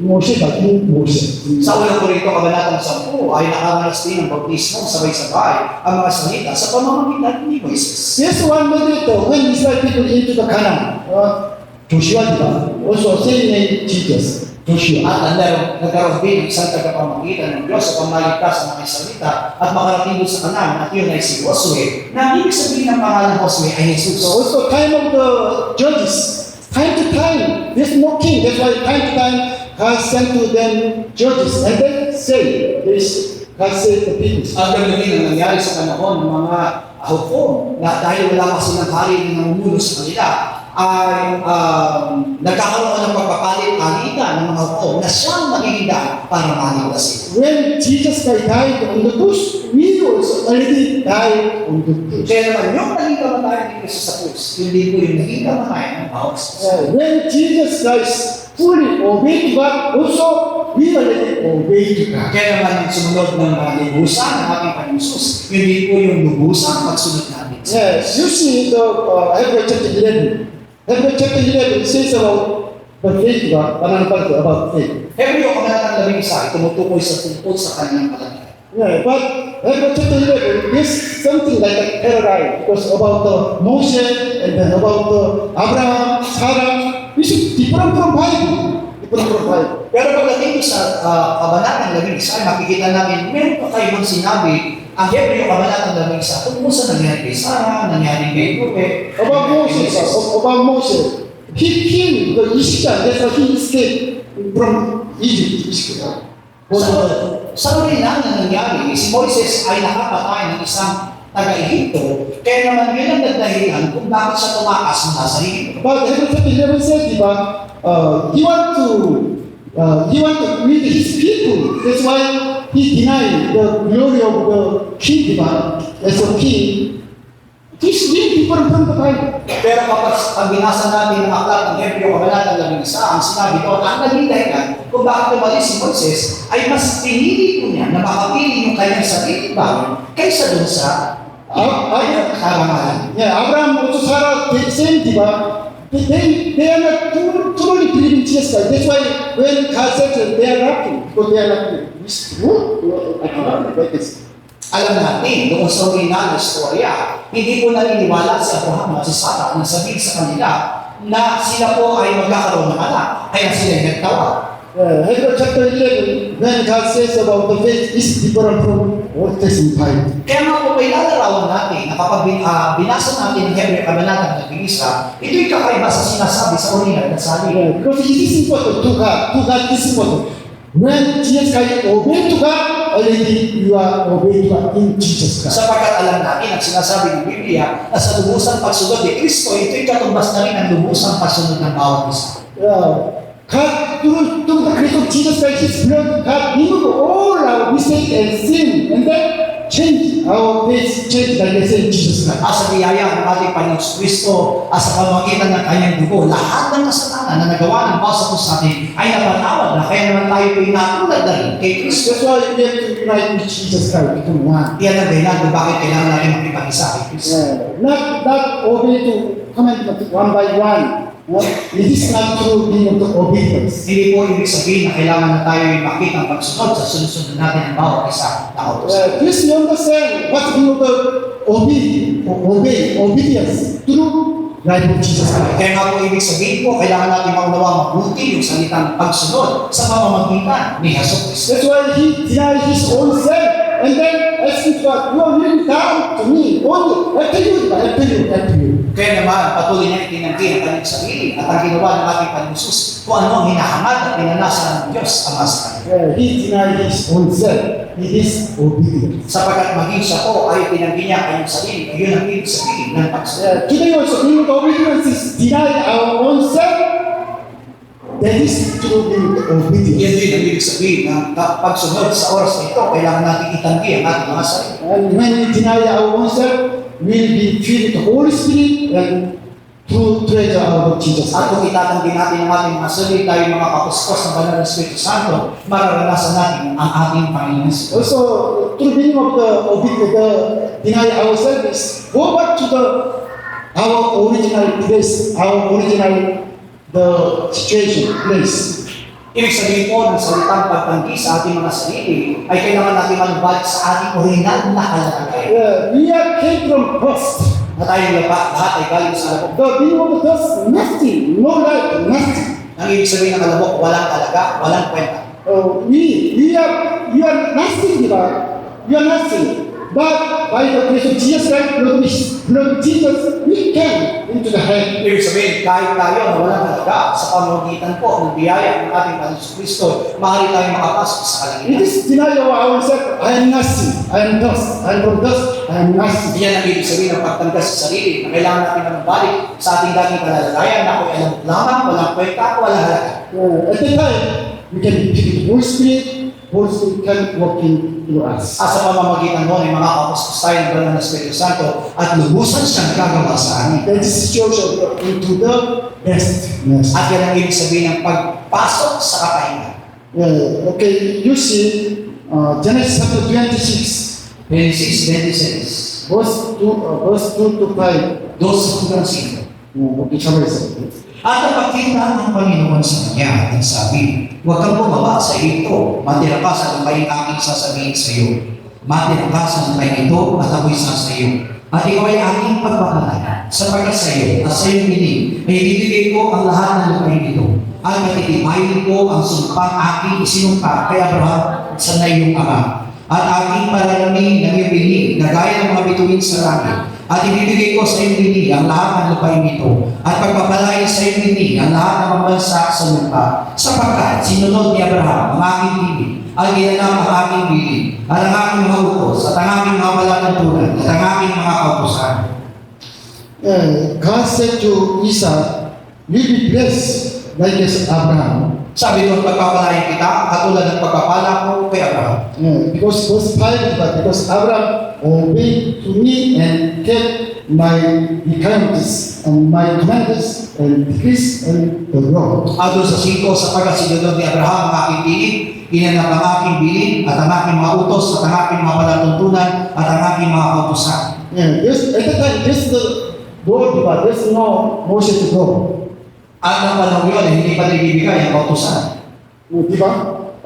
Moshe, but in Moshe. sa unang Korinto kabanatang 10 ay nakaranas din ng bautismo sabay-sabay ang mga salita sa pamamagitan ni Moises. Just 1 minute ago, when Israel people into the Canaan, Joshua, diba? Also same name Jesus, Joshua. At nagkaroon din ng isang tagapamagitan ng Diyos sa pamaligtas ng mga salita at makarating doon sa kanan at yun ay si Josue. Na ibig sabihin ng pangalan Josue ay Jesus. So also time of the judges, time to time, there's no king. That's why time to time God sent to them judges, and then say, this God said the people. Ang ganoon din ang nangyari sa panahon ng mga hukom na dahil wala pa silang hari na namumuno sa kanila ay nagkakaroon ng pagpapalit-palitan ng mga hukom na siyang magiging daan para maligtas sila. When Jesus Christ died on the cross, we also already died on the cross. Kaya naman yung naging kamatayan ni Kristo sa krus, hindi po yung naging kamatayan ng bawat isa. When Jesus Christ fully obeyed God, also we already obeyed God. Kaya naman ang sumunod ng mga lubusan ng ating Panginoon Jesus, hindi po yung lubusan pagsunod natin. Yes, you see the Hebrew chapter 11. Hebrew chapter 11 says about the faith God, about faith. Hebreo kabanatang 11, tumutukoy sa tungkol sa kanyang kalagayan. Yeah, but Hebrew chapter 11 is something like a paradigm because about the Moses and then about the Abraham, Sarah, this is different from Bible. Different from Bible. Pero pagdating sa kabanatang 11, ay makikita namin meron pa kaibang sinabi ang Hebreo kabanatang 11 tungkol sa nangyari kay Sarah, nangyari kay Ruben, About Moses, he killed the Egyptian. That's why he escaped from Egypt. Sa rin na nangyari, si Moises ay nakapatay ng isang taga-Ehipto, kaya naman yun ang nagdahilan kung bakit siya tumakas mula sa Ehipto. But Hebrew chapter 11 says, diba, he want to lead his people. That's why he denied the glory of the king, diba, as a king. This really different from the Bible. Pero kapag ang binasa natin ng aklat ng Hebreo kabanatang 11, ang sinabi doon, ang naging dahilan kung bakit tumalis si Moises ay mas pinili po niya na makapili yung kanyang sarili bayan kaysa doon sa karangalan. Yeah, Abraham also Sarah, the same, diba? They are not truly believing Jesus Christ. That's why when God said they are laughing, because they are laughing. This Alam natin, noong sa original na istorya, hindi po naniniwala si Abraham at si Sarah na sabihin sa kanila na sila po ay magkakaroon ng anak, kaya sila ay nagtawa. Hebrew chapter 11, when God says about the faith is different from Old Testament Bible. Kaya nga po may lalarawan natin na kapag binasa natin ang Hebreo kabanatang 11, ito'y kakaiba sa sinasabi sa original na salita. Because it is important to God is important. When Jesus Christ obeyed to God, already you are obeyed God in Jesus Christ. Sapagkat alam natin ang sinasabi ng Biblia na sa lubusang pagsunod ni Kristo, ito'y katumbas na rin ang lubusang pagsunod ng bawat isa. God, through the grace of Jesus Christ, His blood, God removed all our mistake and sin, and then change our face, change the lesson Jesus Christ. Sa biyaya ng ating Panginoon Kristo, sa pamamagitan ng kanyang dugo, lahat ng kasalanan na nagawa ng bawat sa sa atin ay napatawad na, kaya naman tayo po inatulad na rin kay Kristo. That's why we have to unite with Jesus Christ, become one. Iyan ang dahilan kung bakit kailangan natin makipag-isa kay Kristo. Not obey to commandment one by one. It is not true being of obedience. Hindi po ibig sabihin na kailangan na tayo ay makita ang pagsunod sa sunod-sunod natin ng bawat isa na utos. Please understand what's meaning of obedience through life of Jesus Christ. Kaya nga po ibig sabihin po, kailangan natin maunawa mabuti yung salitang pagsunod sa pamamagitan ni Jesus Kristo. That's why He denied His own self and then asking God, you are really down to me. Only, I tell you. Kaya naman, patuloy niya itinanggi ang kanyang sarili at ang ginawa ng ating Panginoon Jesus kung ano ang hinahangad at pinanasan ng Diyos ang sa kanya. He denied His own self. It is obedience. Sapagkat maging siya po ay tinanggi niya kanyang sarili, ayun ang ibig sabihin ng pagsunod. Today also, being obedience is deny our own self. That is true being obedience. Yan din ang ibig sabihin na pagsunod sa oras na ito, kailangan natin itanggi ang ating mga sarili. And when we deny our own self, we'll be filled with the Holy Spirit and true treasure of Jesus At kung Christ. itatanggi natin ang ating mga sarili, tayo mga kapuspos ng banal na Espiritu Santo, mararanasan natin ang ating Panginoon Jesus. Also, through meaning of the deny ourselves is go back to our original place, our original the situation, place. Ibig sabihin po ng salitang pagtanggi sa ating mga sarili ay kailangan natin manubalik sa ating original na kalagayan. We are came from dust. Na tayong lahat ay galing sa labok. The meaning of the dust, nothing, no light, nothing. Ang ibig sabihin ng kalabok, walang talaga, walang kwenta. We are nothing, diba? We are nothing. But by the grace of Jesus Christ, blood of Jesus, we can into the head. Ibig sabihin, kahit tayo na walang talaga sa pamamagitan po ng biyaya ng ating Panginoon Kristo, maaari tayong makapasok sa It kalangitan. is denial of ourselves. I am nothing. I am dust. I am from dust. I am nothing. Yan ang ibig sabihin ng pagtanggas sa sarili na kailangan natin na magbalik sa ating dating kalalagayan na ako'y alam lamang, walang kwenta, walang halaga. At the time, we can be filled with Holy Spirit. Holy Spirit can work in through us. At sa pamamagitan mo ay mga kapuspos tayo ng banal na Espiritu Santo at lubusan siyang gagawa sa amin. That is situation into the best. Yes. At yan ang ibig sabihin ng pagpasok sa kapahingan. Okay, you see, Genesis chapter 26, 26, 26. verse 2 to 5. 2 hanggang 5. Okay, summarize. At napagkita ang Panginoon sa kanya at nagsabi, huwag kang bumaba sa ito, matira ka sa lupain aking sasabihin sa iyo. Matira ka sa lupain ito at ako'y sa iyo. At ikaw ay aking pagpapalala sapagkat sa iyo at sa iyong piling ay ibibigay ko ang lahat ng lupain ito. At matitibayin ko ang sumpang aking isinumpa kay Abraham sa iyong ama. At aking paralamin ng iyong piling na gaya ng mga bituin sa langit. At ibibigay ko sa iyong bini ang lahat ng lupain ito. At pagpapalain sa iyong bini ang lahat ng mga bansa sa lupa. Sapagkat sinunod ni Abraham ang aking bini, ang ginanap ang aking bini, at ang aking mga utos, at ang aking mga malakantunan, at ang aking mga kautusan. God said to Isaac, you be blessed like as Abraham. Sabi doon, pagpapalain kita, katulad ng pagpapala ko kay Abraham. Because verse 5, but because Abraham obeyed to me and kept my commandments and my commandments and decrees and the law. At doon sa 5, sapagkat sinunod ni Abraham ang aking bini, ginanap ang aking bini, at ang aking mga utos, at ang aking mga palatuntunan, at ang aking mga kautusan. At that time, this is the Lord, but there's no Moses to go. At ng panahon yun, hindi pa nagbibigay ang kautusan. Diba?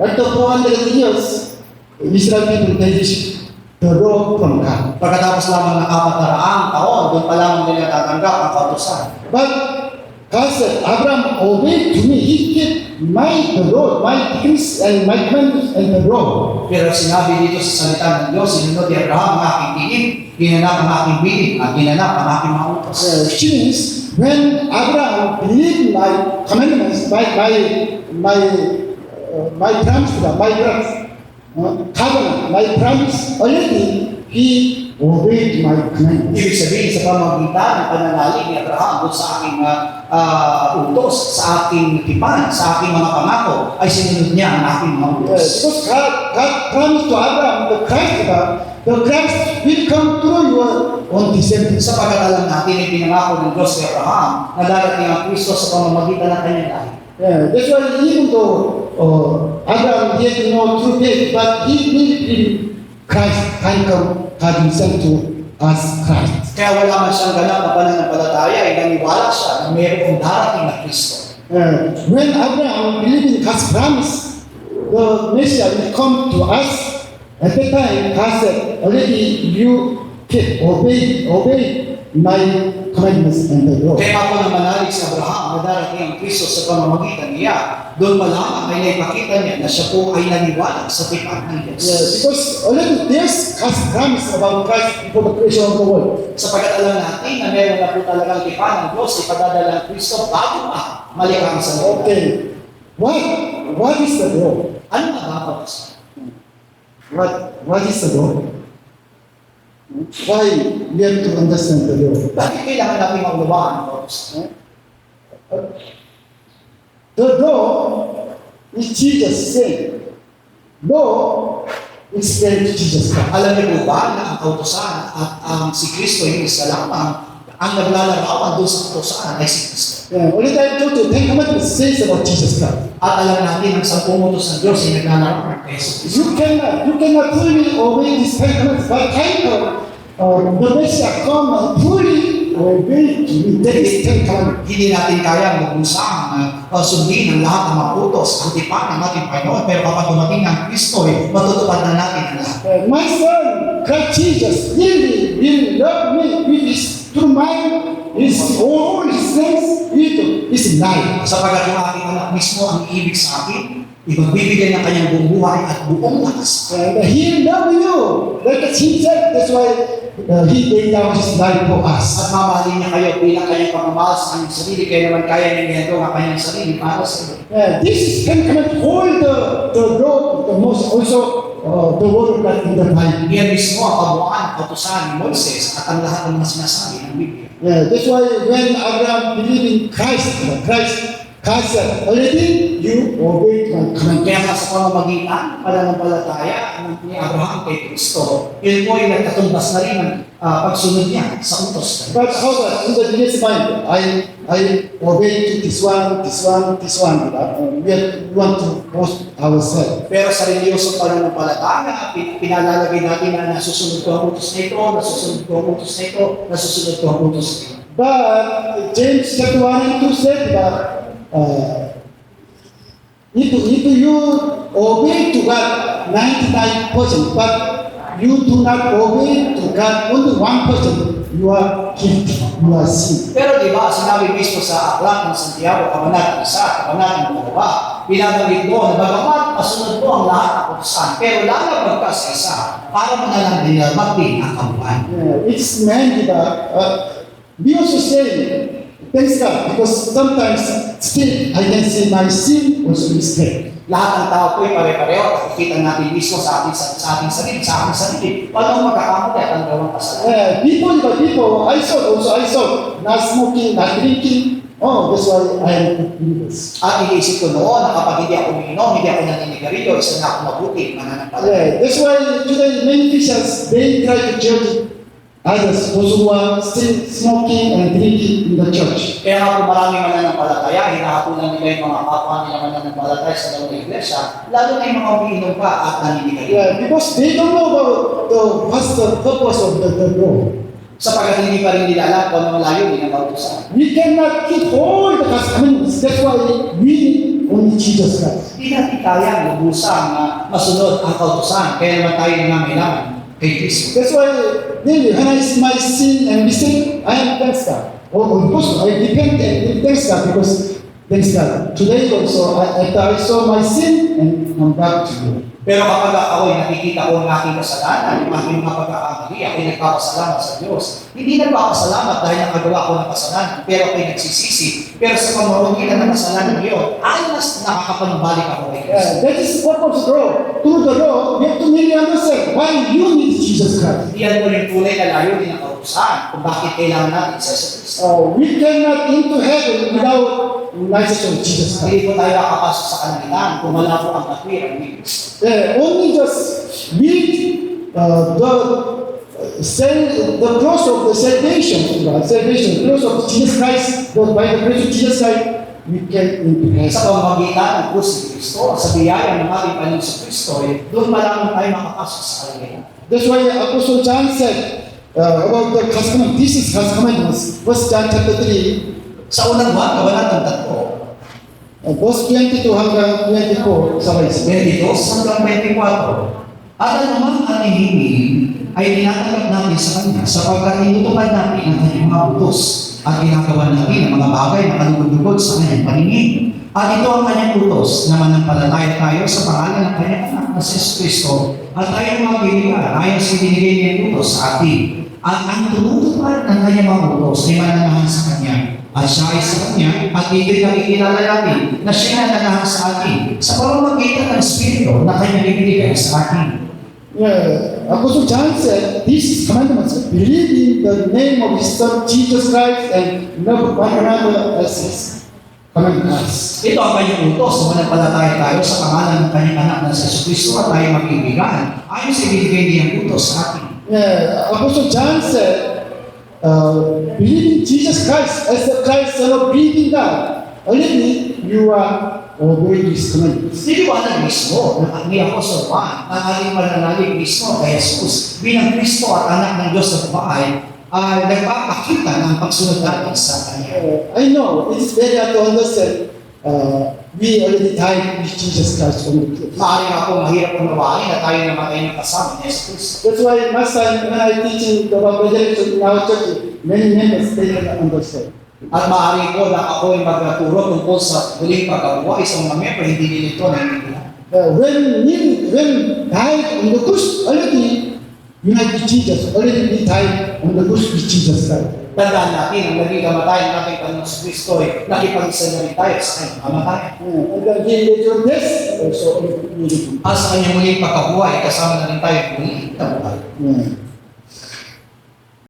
After 400 years, Israel people they receive the law from God. Pagkatapos lamang ng 400 taon, doon pa lamang nila tatanggap ang kautusan. But God said, Abraham obeyed to me. He kept the law, my decrees and my commandments and the law. Pero sinabi dito sa salita ng Diyos, sinunod ni Abraham ang aking bini, ginanap ang aking bini, at ginanap ang aking mga utos. Which means when Abraham believed my commandments, my promise, covenant, my promise, already he obeyed my commandments. Ibig sabihin sa pamamagitan ng pananalig ni Abraham doon sa aking utos, sa aking tipan, sa aking mga pangako, ay sinunod niya ang aking mga utos. Because God promised to Abraham the Christ will come through your own descendants. Sapagkat alam natin ay pinangako ng Diyos kay Abraham na darating ang Kristo sa pamamagitan ng kanyang lahi. That's why even though Abraham did no true faith, but he believed Christ can come, God himself to us Christ. Kaya wala man siyang ganap na pananampalataya, ay naniwala siya na mayroong darating na Kristo. When Abraham believed in God's promise, the Messiah will come to us. At that time, God said, already you obey my commandments and the law. Kaya ako na manalig sa Abraham na darating ang Kristo sa pamamagitan niya, doon pa lamang ay naipakita niya na siya po ay naniwala sa tipan ng Diyos. Because already there's God's promise about Christ before the creation of the world. Sapagkat alam natin na meron na po talagang tipan ng Diyos, ipadadala ng Kristo bago pa malikha sa lupa. Okay. What is the law? Ano nga ba ang kautusan? What is the law? Why we have to understand the law? Bakit kailangan natin maunawaan ang kautusan? The law is Jesus saying. Law explained to Jesus Christ. Alam niyo po ba na ang kautusan at ang si Kristo ay isa lamang ang naglalarawan doon sa utusan ay si Kristo. Yeah, only time to Ten Commandments says about Jesus Christ. At alam natin ang 10 utos ng Diyos ay naglalarawan kay Jesus. You cannot fully obey these Ten Commandments, but kind of the Messiah come and fully obey these Ten Commandments. Hindi natin kaya magusang sundin ang lahat ng mga utos, ang tipan ng ating Panginoon, pero kapag dumating ang Kristo, matutupad na natin ang lahat. My son, Christ Jesus, really will love me with his true mind, his all his sense, his life. Sapagat yung aking anak mismo ang iibig sa akin, ipagbibigay ng kanyang buong buhay at buong lakas. And he love you, like he said, that's why he laid down his life for us. At mamahalin niya kayo bilang kanyang pagmamahal sa kanyang sarili, kaya naman kaya niya ginagawa ang kanyang sarili para sa iyo. This is Ten Commandments, all the law, the most also the word of God in the Bible. Iyan mismo ang kabuuan, kautusan ni Moises at ang lahat ng mga sinasabi ng Biblia. Yeah, that's why when Abraham believed in Christ said, already you obeyed my command. Kaya nga sa pamamagitan, pananampalataya ni Abraham kay Kristo, yun po ay nagkatumbas na rin ang pagsunod niya sa utos. But how about in the religious mind? I obey this one. We want to boast ourselves. Pero sa reliyosong pananampalataya, pinalalagay natin na nasusunod ko ang utos na ito, nasusunod ko ang utos na ito, nasusunod ko ang utos na ito. But James chapter 1 and 2 said that if you obey to God 99%, but you do not obey to God only 1%, you are guilty, you are sin. Pero di ba, sinabi mismo sa aklat ng Santiago, kabanatang 1, kabanatang 2, pinabanggit mo na bagamat masunod mo ang lahat ng utusan, pero lalabag ka sa isa para mo na lang dinalabag ang kabuuan. It's meant that we also say, thanks God, because sometimes still I can say my sin was a mistake. Lahat ng tao po ay pare-pareho. Nakikita natin mismo sa ating sarili. Paano magkakamali at ang gawang kasalanan? People, I saw, not smoking, not drinking. Oh, that's why I am good believers. At iniisip ko noon na kapag hindi ako umiinom, hindi ako naninigarilyo, isa na ako mabuti, mananampalataya. That's why today many Christians, they try to judge others, those who are still smoking and drinking in the church. Kaya nga po maraming mananampalataya, hinahapunan nila yung mga kapwa nila mananampalataya sa loob ng iglesia, lalo na yung mga umiinom pa at naninigarilyo. Because they don't know about what's the purpose of the law. Sapagat hindi pa rin nila alam kung anong layunin ng kautusan. We cannot keep all the commandments. That's why we need only Jesus Christ. Hindi natin kaya lubusang masunod ang kautusan, kaya naman tayo nangangailangan kay Kristo. That's why really, when I see my sin and mistake, I am thanks God. Of course, I repent and thanks God because thanks God. Today also, I saw my sin and come back to you. Pero kapag ako'y nakikita ko ang aking kasalanan, yung aking mga pagkakamali, ako'y nagpapasalamat sa Diyos. Hindi nagpapasalamat dahil nakagawa ko ng kasalanan, pero ako'y nagsisisi. Pero sa pamamagitan ng kasalanan niyo, ay mas nakakapanumbalik ako kay Kristo. That is the purpose of the law. Through the law, we have to really understand why you need Jesus Christ. Diyan mo rin tunay na layunin ng kautusan kung bakit kailangan natin sa Kristo. We cannot into heaven without knowledge of Jesus Christ. Hindi po tayo nakapasok sa kalangitan kung wala po ang katwiran ni Kristo. Only just read the cross of the salvation, the cross of Jesus Christ, by the grace of Jesus Christ, we can into heaven. Sa pamamagitan ng krus ni Kristo, sa biyaya ng ating Panginoon sa Kristo, doon malamang tayo makapasok sa kalangitan. That's why Apostle John said about the commandment. This is God's commandments. 1 John chapter 3, sa unang buwan, kabanatang 3, verse 22 hanggang 24, sabay. 22 hanggang 24. At anumang anihiling ay tinatanggap natin sa Kanya sapagkat inutupad natin ang Kanyang mga utos at ginagawa natin ang mga bagay na kalugod-lugod sa Kanyang paningin. At ito ang Kanyang utos na manampalataya tayo sa pangalan ng Kanyang anak na si Kristo at tayo mga kaibigan ayon sa binigay niyang utos sa atin. At ang tunutupad ng Kanyang mga utos ay mananahan sa Kanya. At siya ay sa Kanya at higit na ikilala natin na siya na nanahan sa atin sa pamamagitan ng Espiritu na Kanyang ibinigay sa atin. Apostle John said, these commandments, believe in the name of His Son Jesus Christ and love one another as His commandments. Ito ang Kanyang utos na manampalataya tayo sa pangalan ng Kanyang anak na si Kristo at tayo magkaibigan ayon sa ibinigay niyang utos sa atin. Apostle John said, believing Jesus Christ as the Christ, Son of Living God, already you are obeying His commandments. Niliwanag mismo ni Apostol Juan ang ating mananalig mismo kay Jesus bilang Kristo at anak ng Diyos na bumaay ay nagpapakita ng pagsunod natin sa Kanya. I know it is very hard to understand. We already died with Jesus Christ on the cross. Maaaring ako mahirap unawain na tayo namatay ng kasama ni Jesus. That's why last time when I teaching about resurrection in our church, many members they cannot understand. At maaaring po na ako ay magtuturo tungkol sa huling pagkabuhay sa mga member, hindi din ito naiintindihan. When died on the cross, already united with Jesus, already we died on the cross with Jesus Christ. Tandaan natin, ang naging kamatayan ng ating Panginoon sa Kristo ay nakipag-isa na rin tayo sa kanyang kamatayan. And then He later death also already. At sa kanyang muling pagkabuhay, kasama na rin tayo muling nabuhay. Yeah.